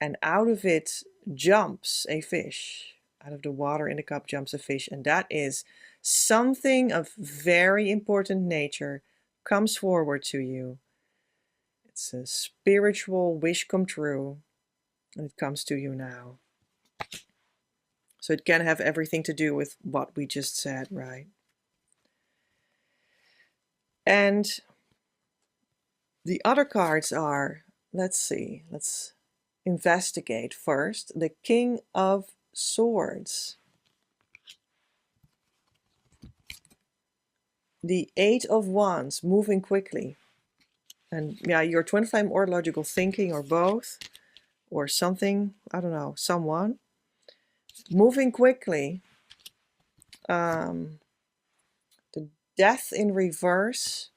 and out of it jumps a fish. Out of the water in the cup jumps a fish, and that is something of very important nature comes forward to you. It's a spiritual wish come true, and it comes to you now. So it can have everything to do with what we just said, right? And the other cards are, let's see, let's investigate first. The King of Swords. The 8 of Wands, moving quickly. And yeah, your twin flame or logical thinking or both, or something, I don't know, someone. Moving quickly. The Death in reverse.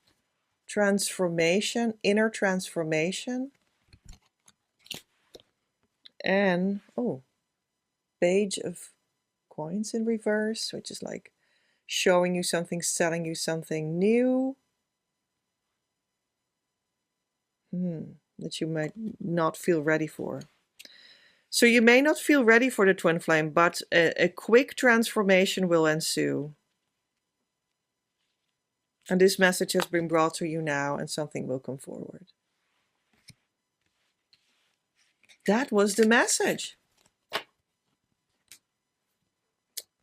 Transformation, inner transformation. And, oh, Page of Coins in reverse, which is like showing you something, selling you something new. That you might not feel ready for. So you may not feel ready for the twin flame, but a quick transformation will ensue. And this message has been brought to you now, and something will come forward. That was the message.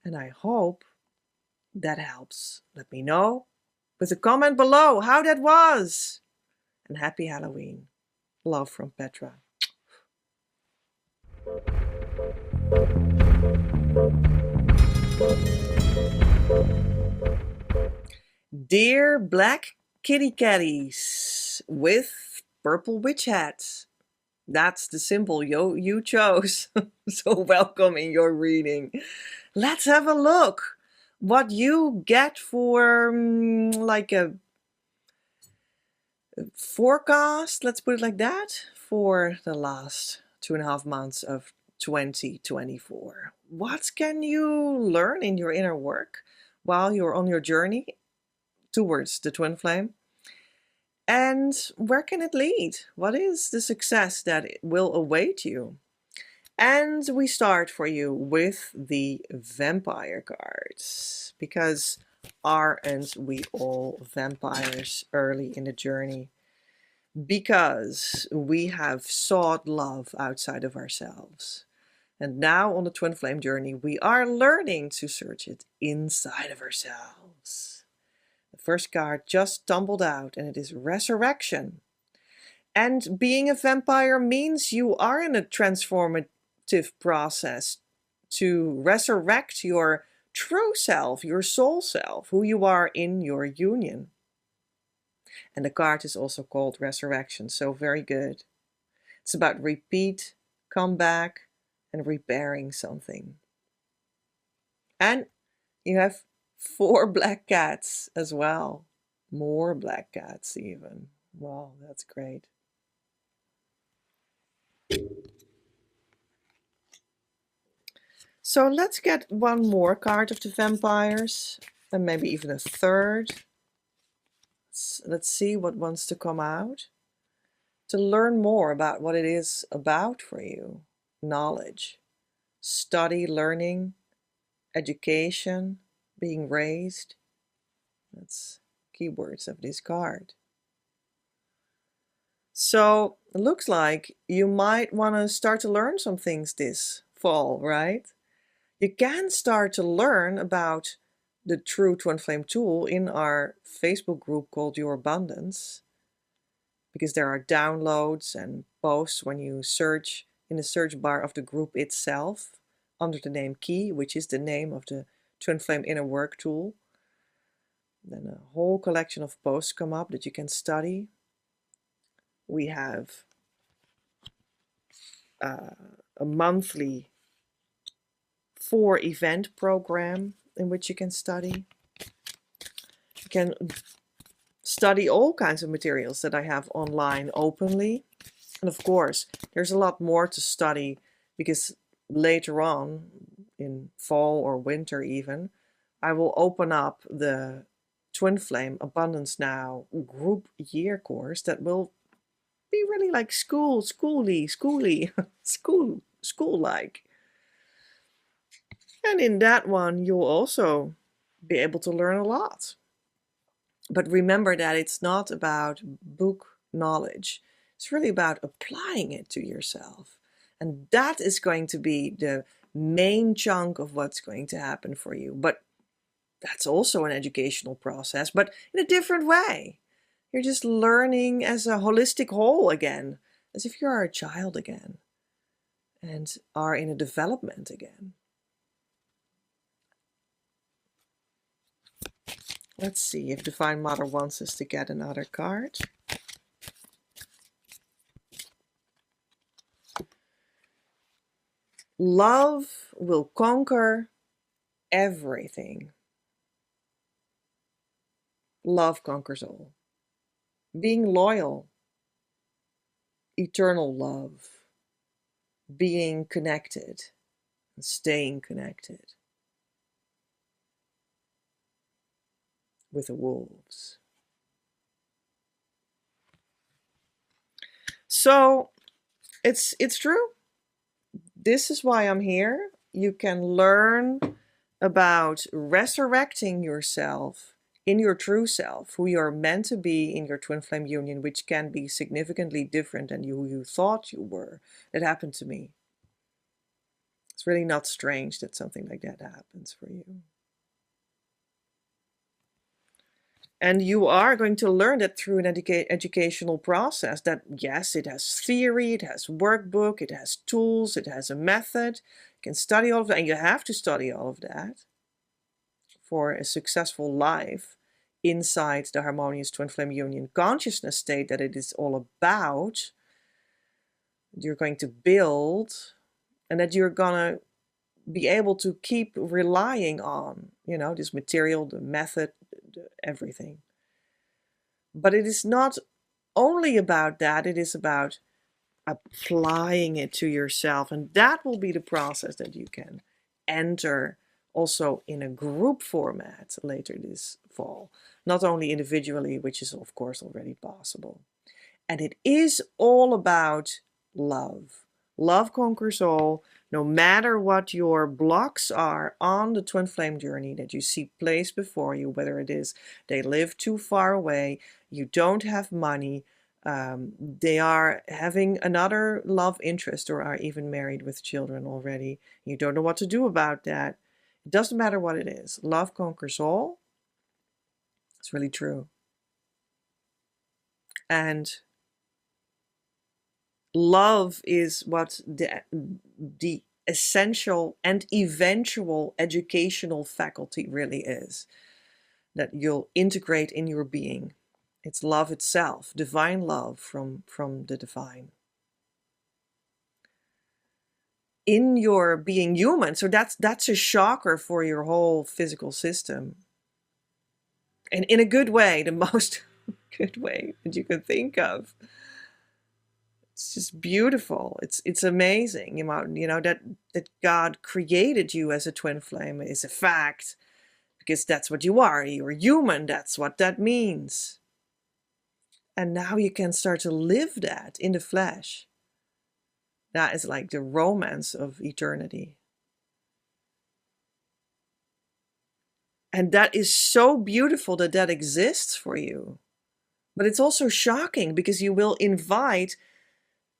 And I hope that helps. Let me know with a comment below how that was. And happy Halloween. Love from Petra. Dear black kitty catties with purple witch hats. That's the symbol you chose. So welcome in your reading. Let's have a look what you get for like a forecast, let's put it like that, for the last 2.5 months of 2024. What can you learn in your inner work while you're on your journey towards the twin flame? And where can it lead? What is the success that will await you? And we start for you with the vampire cards, because aren't we all vampires early in the journey? Because we have sought love outside of ourselves. And now on the twin flame journey, we are learning to search it inside of ourselves. The first card just tumbled out, and it is resurrection. And being a vampire means you are in a transformative process to resurrect your true self, your soul self, who you are in your union. And the card is also called resurrection, so very good. It's about repeat, comeback, and repairing something. And you have 4 black cats as well. More black cats even. Wow, that's great. So let's get one more card of the vampires, and maybe even a third. Let's see what wants to come out. To learn more about what it is about for you. Knowledge, study, learning, education, being raised. That's keywords of this card. So it looks like you might want to start to learn some things this fall, right? You can start to learn about the true twin flame tool in our Facebook group called Your Abundance, because there are downloads and posts when you search in the search bar of the group itself under the name Key, which is the name of the twin flame inner work tool. Then a whole collection of posts come up that you can study. We have a monthly 4-event program in which you can study. You can study all kinds of materials that I have online openly. And of course, there's a lot more to study, because later on, in fall or winter even, I will open up the Twin Flame Abundance Now group year course that will be really like school-like. And in that one, you'll also be able to learn a lot. But remember that it's not about book knowledge. It's really about applying it to yourself. And that is going to be the main chunk of what's going to happen for you. But that's also an educational process, but in a different way. You're just learning as a holistic whole again, as if you are a child again and are in a development again. Let's see if Divine Mother wants us to get another card. Love will conquer everything. Love conquers all. Being loyal, eternal love, being connected, and staying connected with the wolves. So it's true. This is why I'm here. You can learn about resurrecting yourself in your true self, who you're meant to be in your twin flame union, which can be significantly different than who you thought you were. That happened to me. It's really not strange that something like that happens for you. And you are going to learn that through an educational process, that yes, it has theory, it has workbook, it has tools, it has a method. You can study all of that, and you have to study all of that for a successful life inside the harmonious twin flame union consciousness state that it is all about. You're going to build, and that you're gonna be able to keep relying on, this material, the method, everything. But it is not only about that, it is about applying it to yourself, and that will be the process that you can enter also in a group format later this fall, not only individually, which is of course already possible. And it is all about love. Love conquers all, no matter what your blocks are on the twin flame journey that you see placed before you, whether it is they live too far away, you don't have money, they are having another love interest or are even married with children already. You don't know what to do about that. It doesn't matter what it is. Love conquers all. It's really true. And love is what the essential and eventual educational faculty really is, that you'll integrate in your being. It's love itself, divine love from the divine. In your being human, so that's a shocker for your whole physical system. And in a good way, the most good way that you can think of. It's just beautiful. It's amazing. You know that God created you as a twin flame is a fact, because that's what you are. You're human. That's what that means. And now you can start to live that in the flesh. That is like the romance of eternity. And that is so beautiful that that exists for you. But it's also shocking because you will invite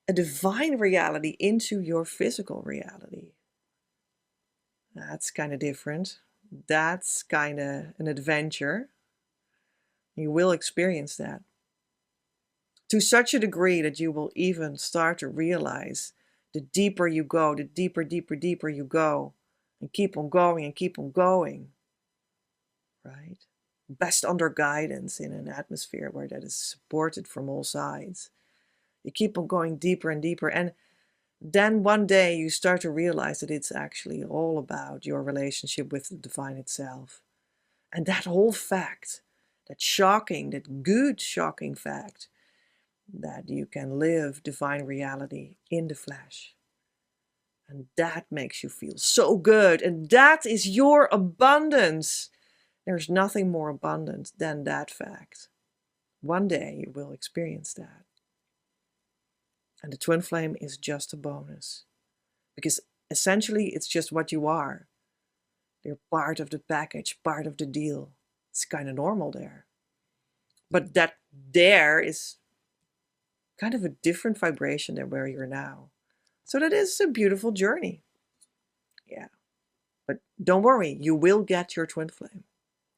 a divine reality into your physical reality. That's kind of different. That's kind of an adventure. You will experience that to such a degree that you will even start to realize the deeper you go, the deeper you go, and keep on going and keep on going, right? Best under guidance in an atmosphere where that is supported from all sides. You keep on going deeper and deeper, and then one day you start to realize that it's actually all about your relationship with the divine itself. And that whole fact, that shocking, that good shocking fact, that you can live divine reality in the flesh. And that makes you feel so good. And that is your abundance. There's nothing more abundant than that fact. One day you will experience that. And the twin flame is just a bonus. Because essentially it's just what you are. They're part of the package, part of the deal. It's kind of normal there. But that there is kind of a different vibration than where you're now. So that is a beautiful journey. Yeah. But don't worry, you will get your twin flame,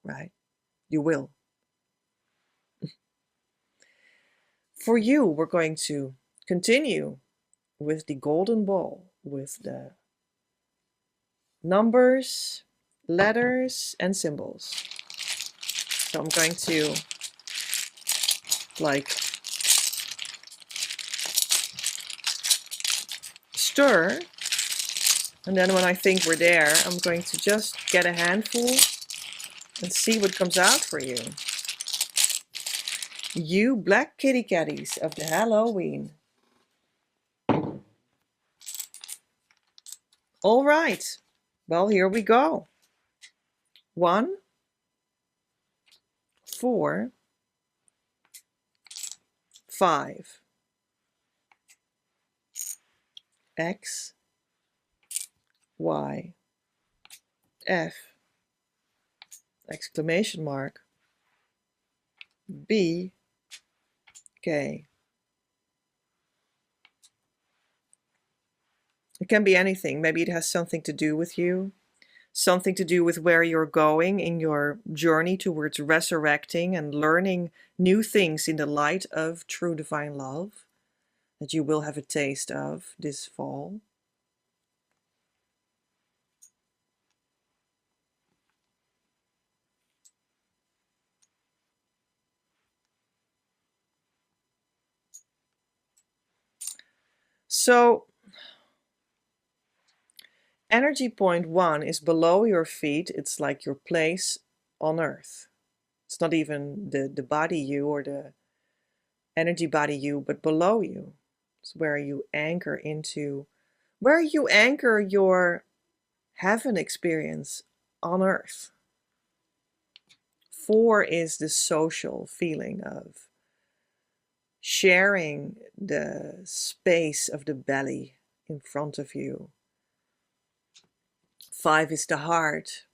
right? You will. For you, we're going to continue with the golden ball, with the numbers, letters, and symbols. So I'm going to like stir, and then when I think we're there, I'm going to just get a handful and see what comes out for you. You black kitty catties of the Halloween. All right, well, here we go. 1, 4, 5. X, Y, F, exclamation mark, B, K. It can be anything. Maybe it has something to do with you, something to do with where you're going in your journey towards resurrecting and learning new things in the light of true divine love that you will have a taste of this fall. So energy point 1 is below your feet. It's like your place on earth. It's not even the body you or the energy body you, but below you. It's where you anchor your heaven experience on Earth. 4 is the social feeling of sharing the space of the belly in front of you. 5 is the heart,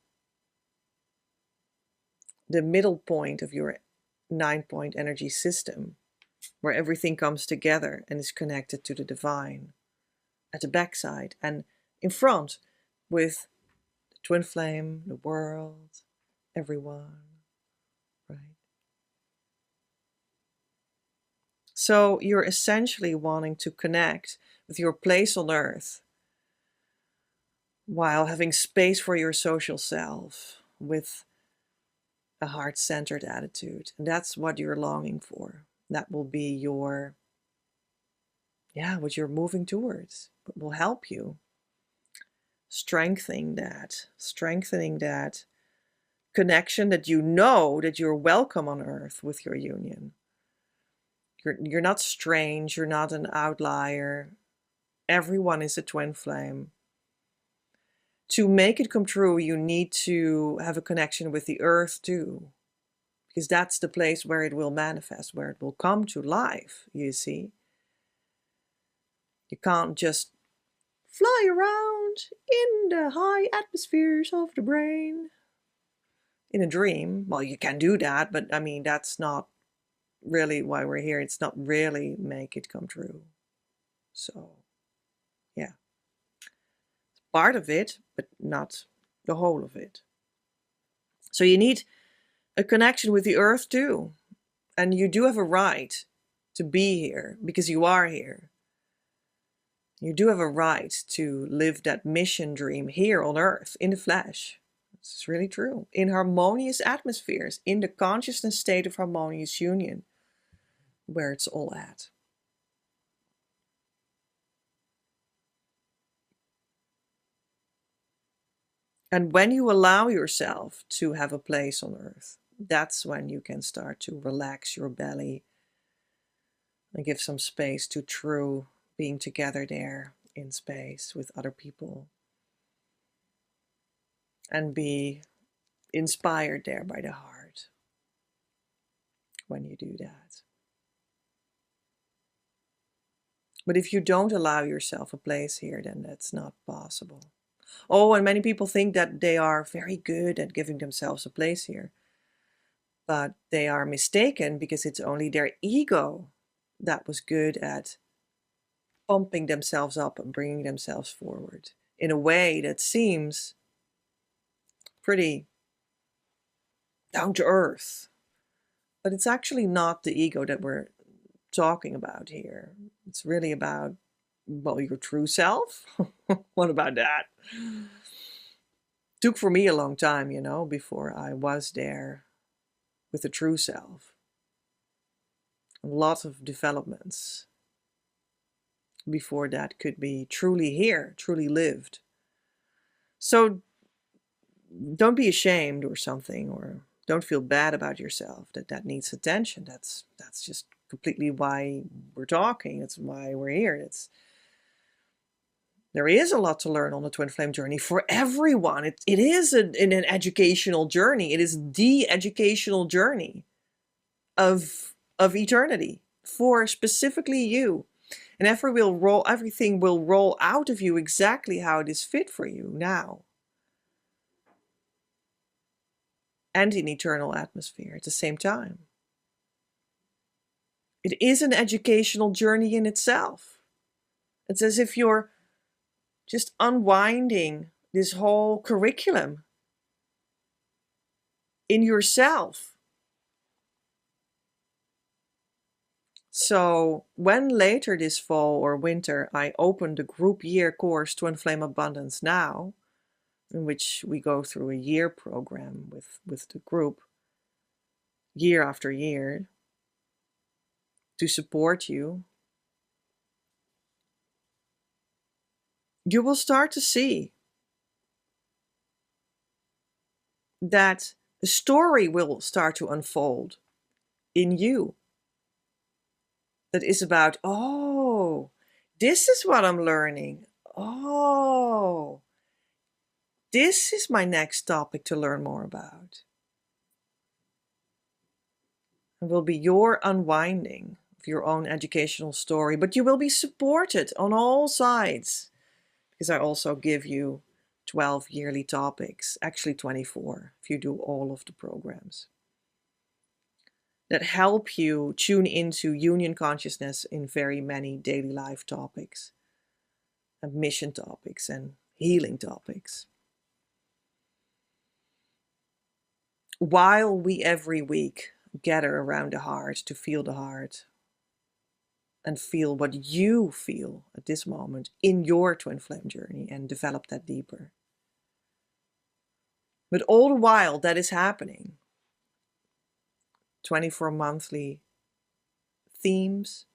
the middle point of your 9-point energy system, where everything comes together and is connected to the divine. At the backside and in front with the twin flame, the world, everyone, right? So you're essentially wanting to connect with your place on Earth while having space for your social self with a heart-centered attitude. And that's what you're longing for. That will be your, what you're moving towards. What will help you. Strengthening that connection, that you know that you're welcome on Earth with your union. You're not strange, you're not an outlier. Everyone is a twin flame. To make it come true, you need to have a connection with the Earth too, because that's the place where it will manifest, where it will come to life, you see. You can't just fly around in the high atmospheres of the brain in a dream. Well, you can do that, but I mean, that's not really why we're here. It's not really make it come true. So, yeah. It's part of it, but not the whole of it. So you need a connection with the Earth too. And you do have a right to be here because you are here. You do have a right to live that mission dream here on Earth, in the flesh. This is really true. In harmonious atmospheres, in the consciousness state of harmonious union, where it's all at. And when you allow yourself to have a place on Earth, that's when you can start to relax your belly and give some space to true being together there in space with other people. And be inspired there by the heart when you do that. But if you don't allow yourself a place here, then that's not possible. Oh, and many people think that they are very good at giving themselves a place here. But they are mistaken, because it's only their ego that was good at pumping themselves up and bringing themselves forward in a way that seems pretty down to earth. But it's actually not the ego that we're talking about here. It's really about, well, your true self. What about that? Took for me a long time, before I was there with the true self. A lot of developments before that could be truly here, truly lived. So don't be ashamed or something, or don't feel bad about yourself that needs attention. That's just completely why we're talking. It's why we're here. There is a lot to learn on the twin flame journey for everyone. It is an educational journey. It is the educational journey of eternity for specifically you. And everything will roll out of you exactly how it is fit for you now. And in eternal atmosphere at the same time. It is an educational journey in itself. It's as if you're just unwinding this whole curriculum in yourself. So when later this fall or winter I open the group year course Twin Flame Abundance Now, in which we go through a year program with the group year after year to support you, you will start to see that the story will start to unfold in you. That is about, oh, this is what I'm learning. Oh, This is my next topic to learn more about. It will be your unwinding of your own educational story, but you will be supported on all sides because I also give you 12 yearly topics, actually 24 if you do all of the programs, that help you tune into union consciousness in very many daily life topics and mission topics and healing topics. While we every week gather around the heart to feel the heart and feel what you feel at this moment in your twin flame journey and develop that deeper. But all the while that is happening, 24 monthly themes,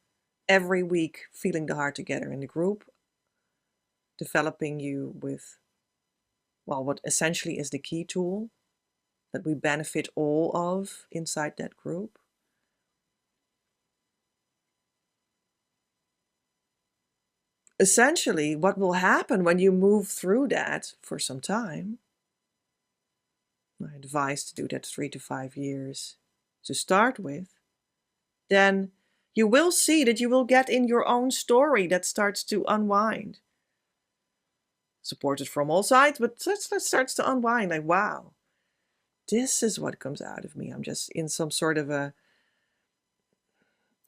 every week feeling the heart together in the group, developing you with, well, what essentially is the key tool that we benefit all of inside that group. Essentially, what will happen when you move through that for some time, I advise to do that 3 to 5 years to start with, then you will see that you will get in your own story that starts to unwind. Supported from all sides, but that starts to unwind. Like, wow, this is what comes out of me. I'm just in some sort of a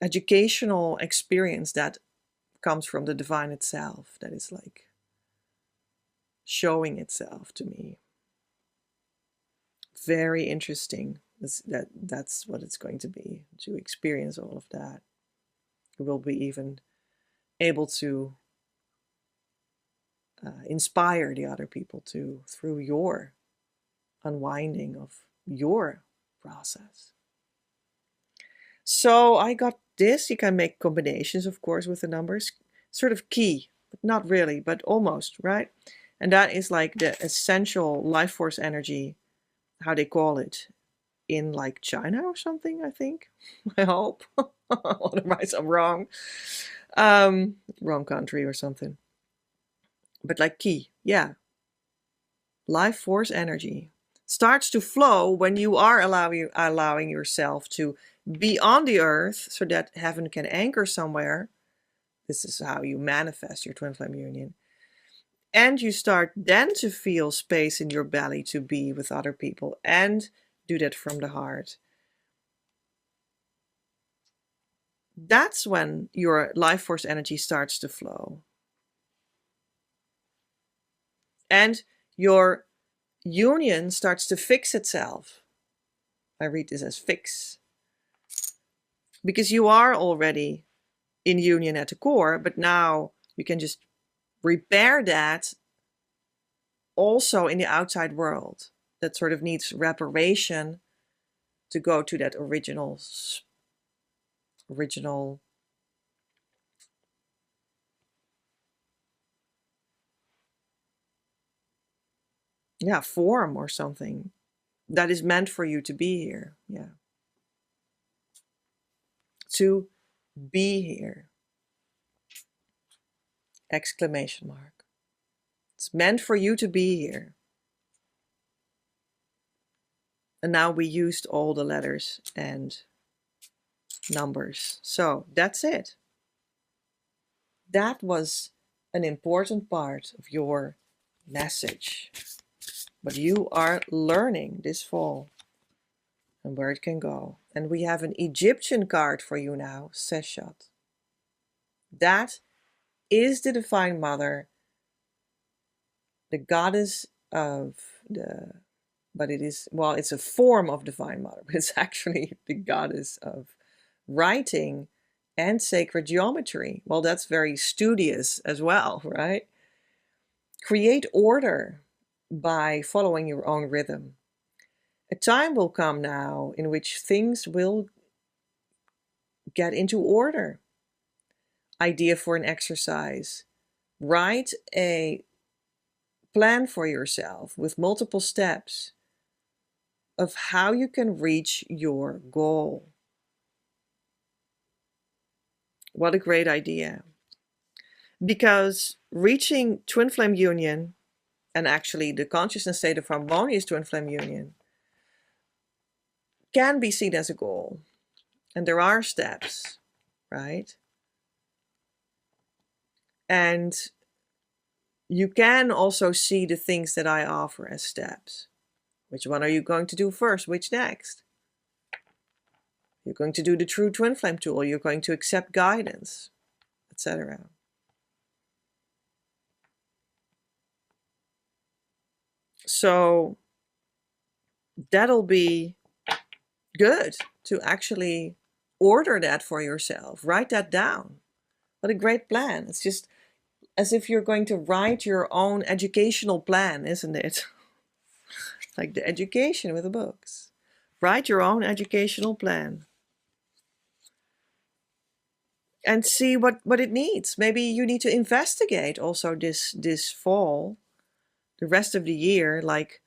educational experience that comes from the divine itself, that is like showing itself to me. Very interesting. That's what it's going to be, to experience all of that. You will be even able to inspire the other people to, through your unwinding of your process. So I got this. You can make combinations, of course, with the numbers. Sort of key, but not really, but almost, right? And that is like the essential life force energy, how they call it, in like China or something, I think. I hope. Otherwise I'm wrong. Wrong country or something. But like key, yeah. Life force energy starts to flow when you are allowing yourself to be on the earth so that heaven can anchor somewhere. This is how you manifest your twin flame union. And you start then to feel space in your belly to be with other people and do that from the heart. That's when your life force energy starts to flow. And your union starts to fix itself. I read this as fix. Because you are already in union at the core, but now you can just repair that also in the outside world. That sort of needs reparation to go to that original form or something that is meant for you to be here. Yeah. To be here. Exclamation mark. It's meant for you to be here. And now we used all the letters and numbers. So that's it. That was an important part of your message. But you are learning this fall and where it can go. And we have an Egyptian card for you now, Seshat. That is the Divine Mother, the goddess of the, but it is, well, it's a form of Divine Mother, but it's actually the goddess of writing and sacred geometry. Well, that's very studious as well, right? Create order by following your own rhythm. A time will come now in which things will get into order. Idea for an exercise. Write a plan for yourself with multiple steps of how you can reach your goal. What a great idea. Because reaching twin flame union and actually the consciousness state of harmonious twin flame union, can be seen as a goal. And there are steps, right? And you can also see the things that I offer as steps. Which one are you going to do first? Which next? You're going to do the true twin flame tool. You're going to accept guidance, etc. So that'll be good to actually order that for yourself. Write that down. What a great plan. It's just as if you're going to write your own educational plan, isn't it? Like the education with the books. Write your own educational plan. And see what it needs. Maybe you need to investigate also this fall, the rest of the year, like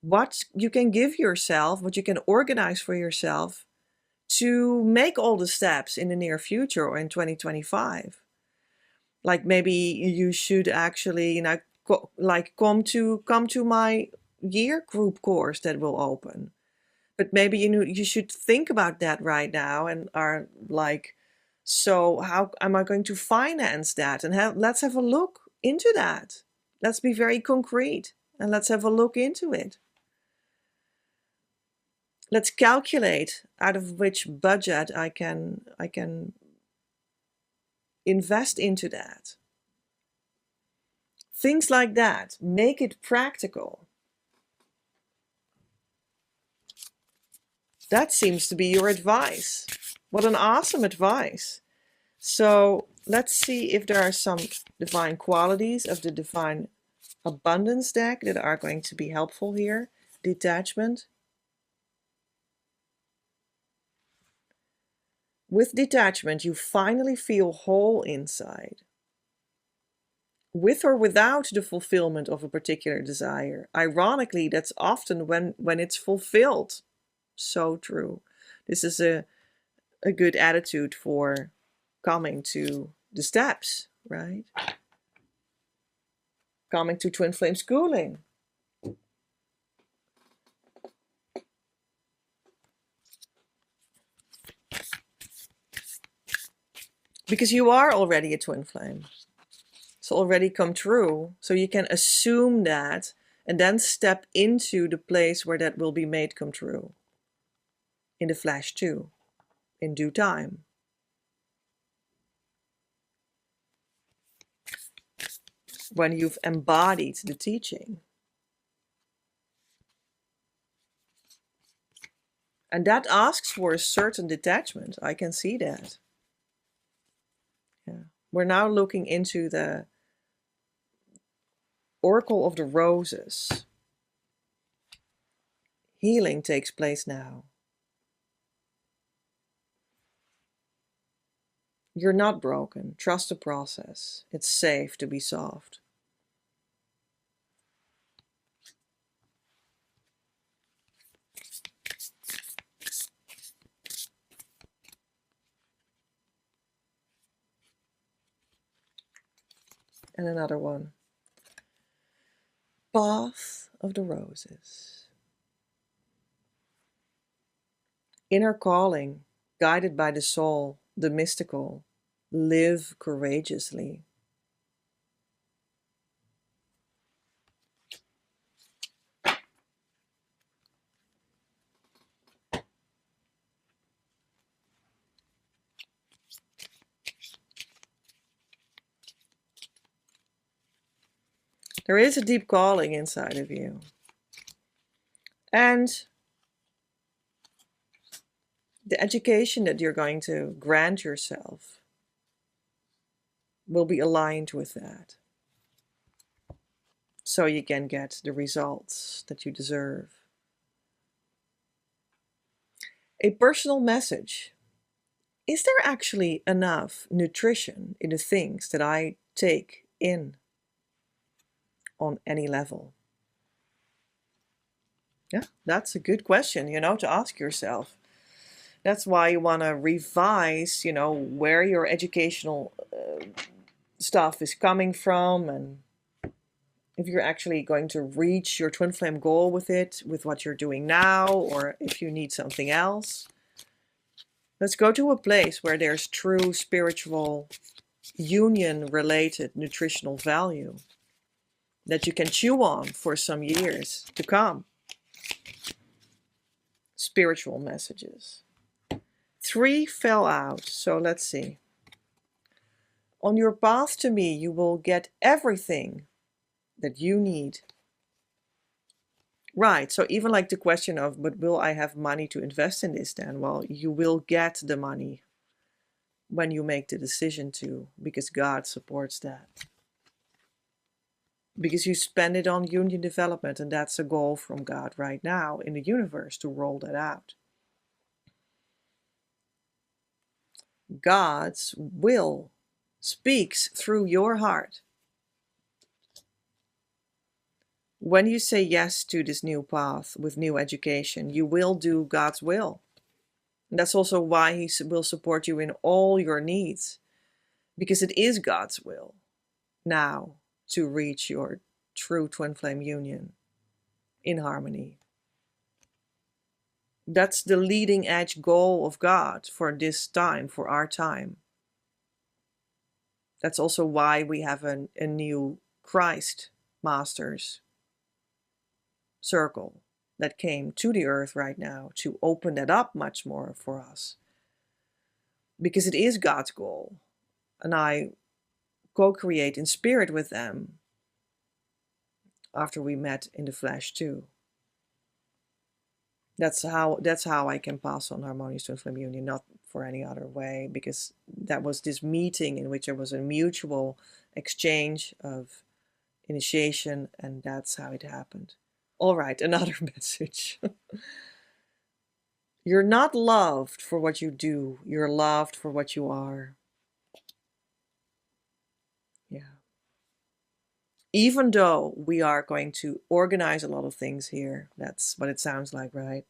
what you can give yourself, what you can organize for yourself to make all the steps in the near future or in 2025. Like maybe you should actually, come to my year group course that will open. But maybe you should think about that right now and are like, so how am I going to finance that? And let's have a look into that. Let's be very concrete and let's have a look into it. Let's calculate out of which budget I can invest into that. Things like that. Make it practical. That seems to be your advice. What an awesome advice. So let's see if there are some divine qualities of the divine abundance deck that are going to be helpful here. Detachment. With detachment, you finally feel whole inside. With or without the fulfillment of a particular desire. Ironically, that's often when it's fulfilled. So true. This is a good attitude for coming to the steps, right? Coming to twin flame schooling. Because you are already a twin flame. It's already come true. So you can assume that and then step into the place where that will be made come true. In the flesh too. In due time. When you've embodied the teaching. And that asks for a certain detachment. I can see that. Yeah. We're now looking into the Oracle of the Roses. Healing takes place now. You're not broken. Trust the process. It's safe to be soft. And another one. Path of the Roses. Inner calling, guided by the soul, the mystical. Live courageously. There is a deep calling inside of you. And the education that you're going to grant yourself will be aligned with that. So you can get the results that you deserve. A personal message. Is there actually enough nutrition in the things that I take in on any level? Yeah, that's a good question, to ask yourself. That's why you want to revise, where your educational stuff is coming from and if you're actually going to reach your twin flame goal with it, with what you're doing now, or if you need something else. Let's go to a place where there's true spiritual union-related nutritional value that you can chew on for some years to come. Spiritual messages. 3 fell out, so let's see. On your path to me, you will get everything that you need. Right, so even like the question of, but will I have money to invest in this then? Well, you will get the money when you make the decision to, because God supports that. Because you spend it on union development, and that's a goal from God right now in the universe to roll that out. God's will speaks through your heart. When you say yes to this new path with new education, you will do God's will. And that's also why He will support you in all your needs, because it is God's will now to reach your true twin flame union in harmony. That's the leading edge goal of God for this time, for our time. That's also why we have a new Christ Masters circle that came to the earth right now to open that up much more for us. Because it is God's goal. And I co-create in spirit with them after we met in the flesh too. That's how I can pass on harmonious twin flame union, not for any other way, because that was this meeting in which there was a mutual exchange of initiation, and that's how it happened. All right, another message. You're not loved for what you do. You're loved for what you are. Yeah. Even though we are going to organize a lot of things here, that's what it sounds like, right?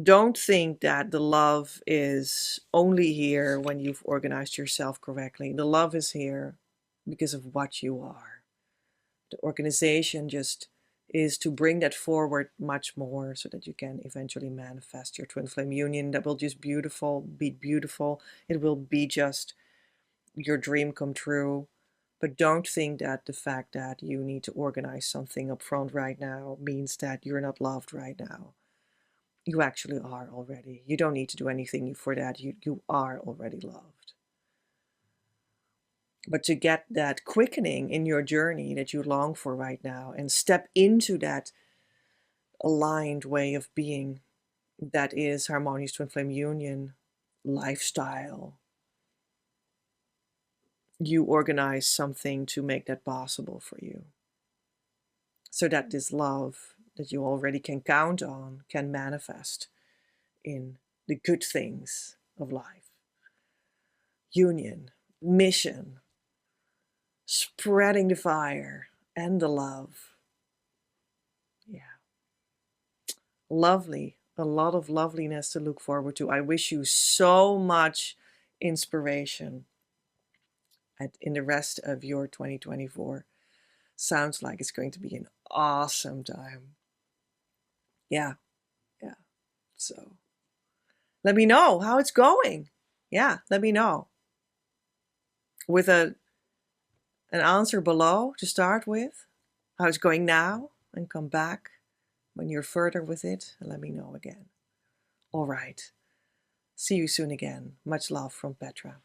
Don't think that the love is only here when you've organized yourself correctly. The love is here because of what you are. The organization just is to bring that forward much more so that you can eventually manifest your twin flame union. That will just be beautiful. It will be just your dream come true. But don't think that the fact that you need to organize something up front right now means that you're not loved right now. You actually are already. You don't need to do anything for that. You are already loved. But to get that quickening in your journey that you long for right now and step into that aligned way of being that is harmonious twin flame union lifestyle, you organize something to make that possible for you. So that this love that you already can count on can manifest in the good things of life. Union, mission, spreading the fire and the love. Yeah. Lovely. A lot of loveliness to look forward to. I wish you so much inspiration in the rest of your 2024. Sounds like it's going to be an awesome time. Yeah. So let me know how it's going. Yeah, let me know. With an answer below to start with, how it's going now, and come back when you're further with it and let me know again. All right. See you soon again. Much love from Petra.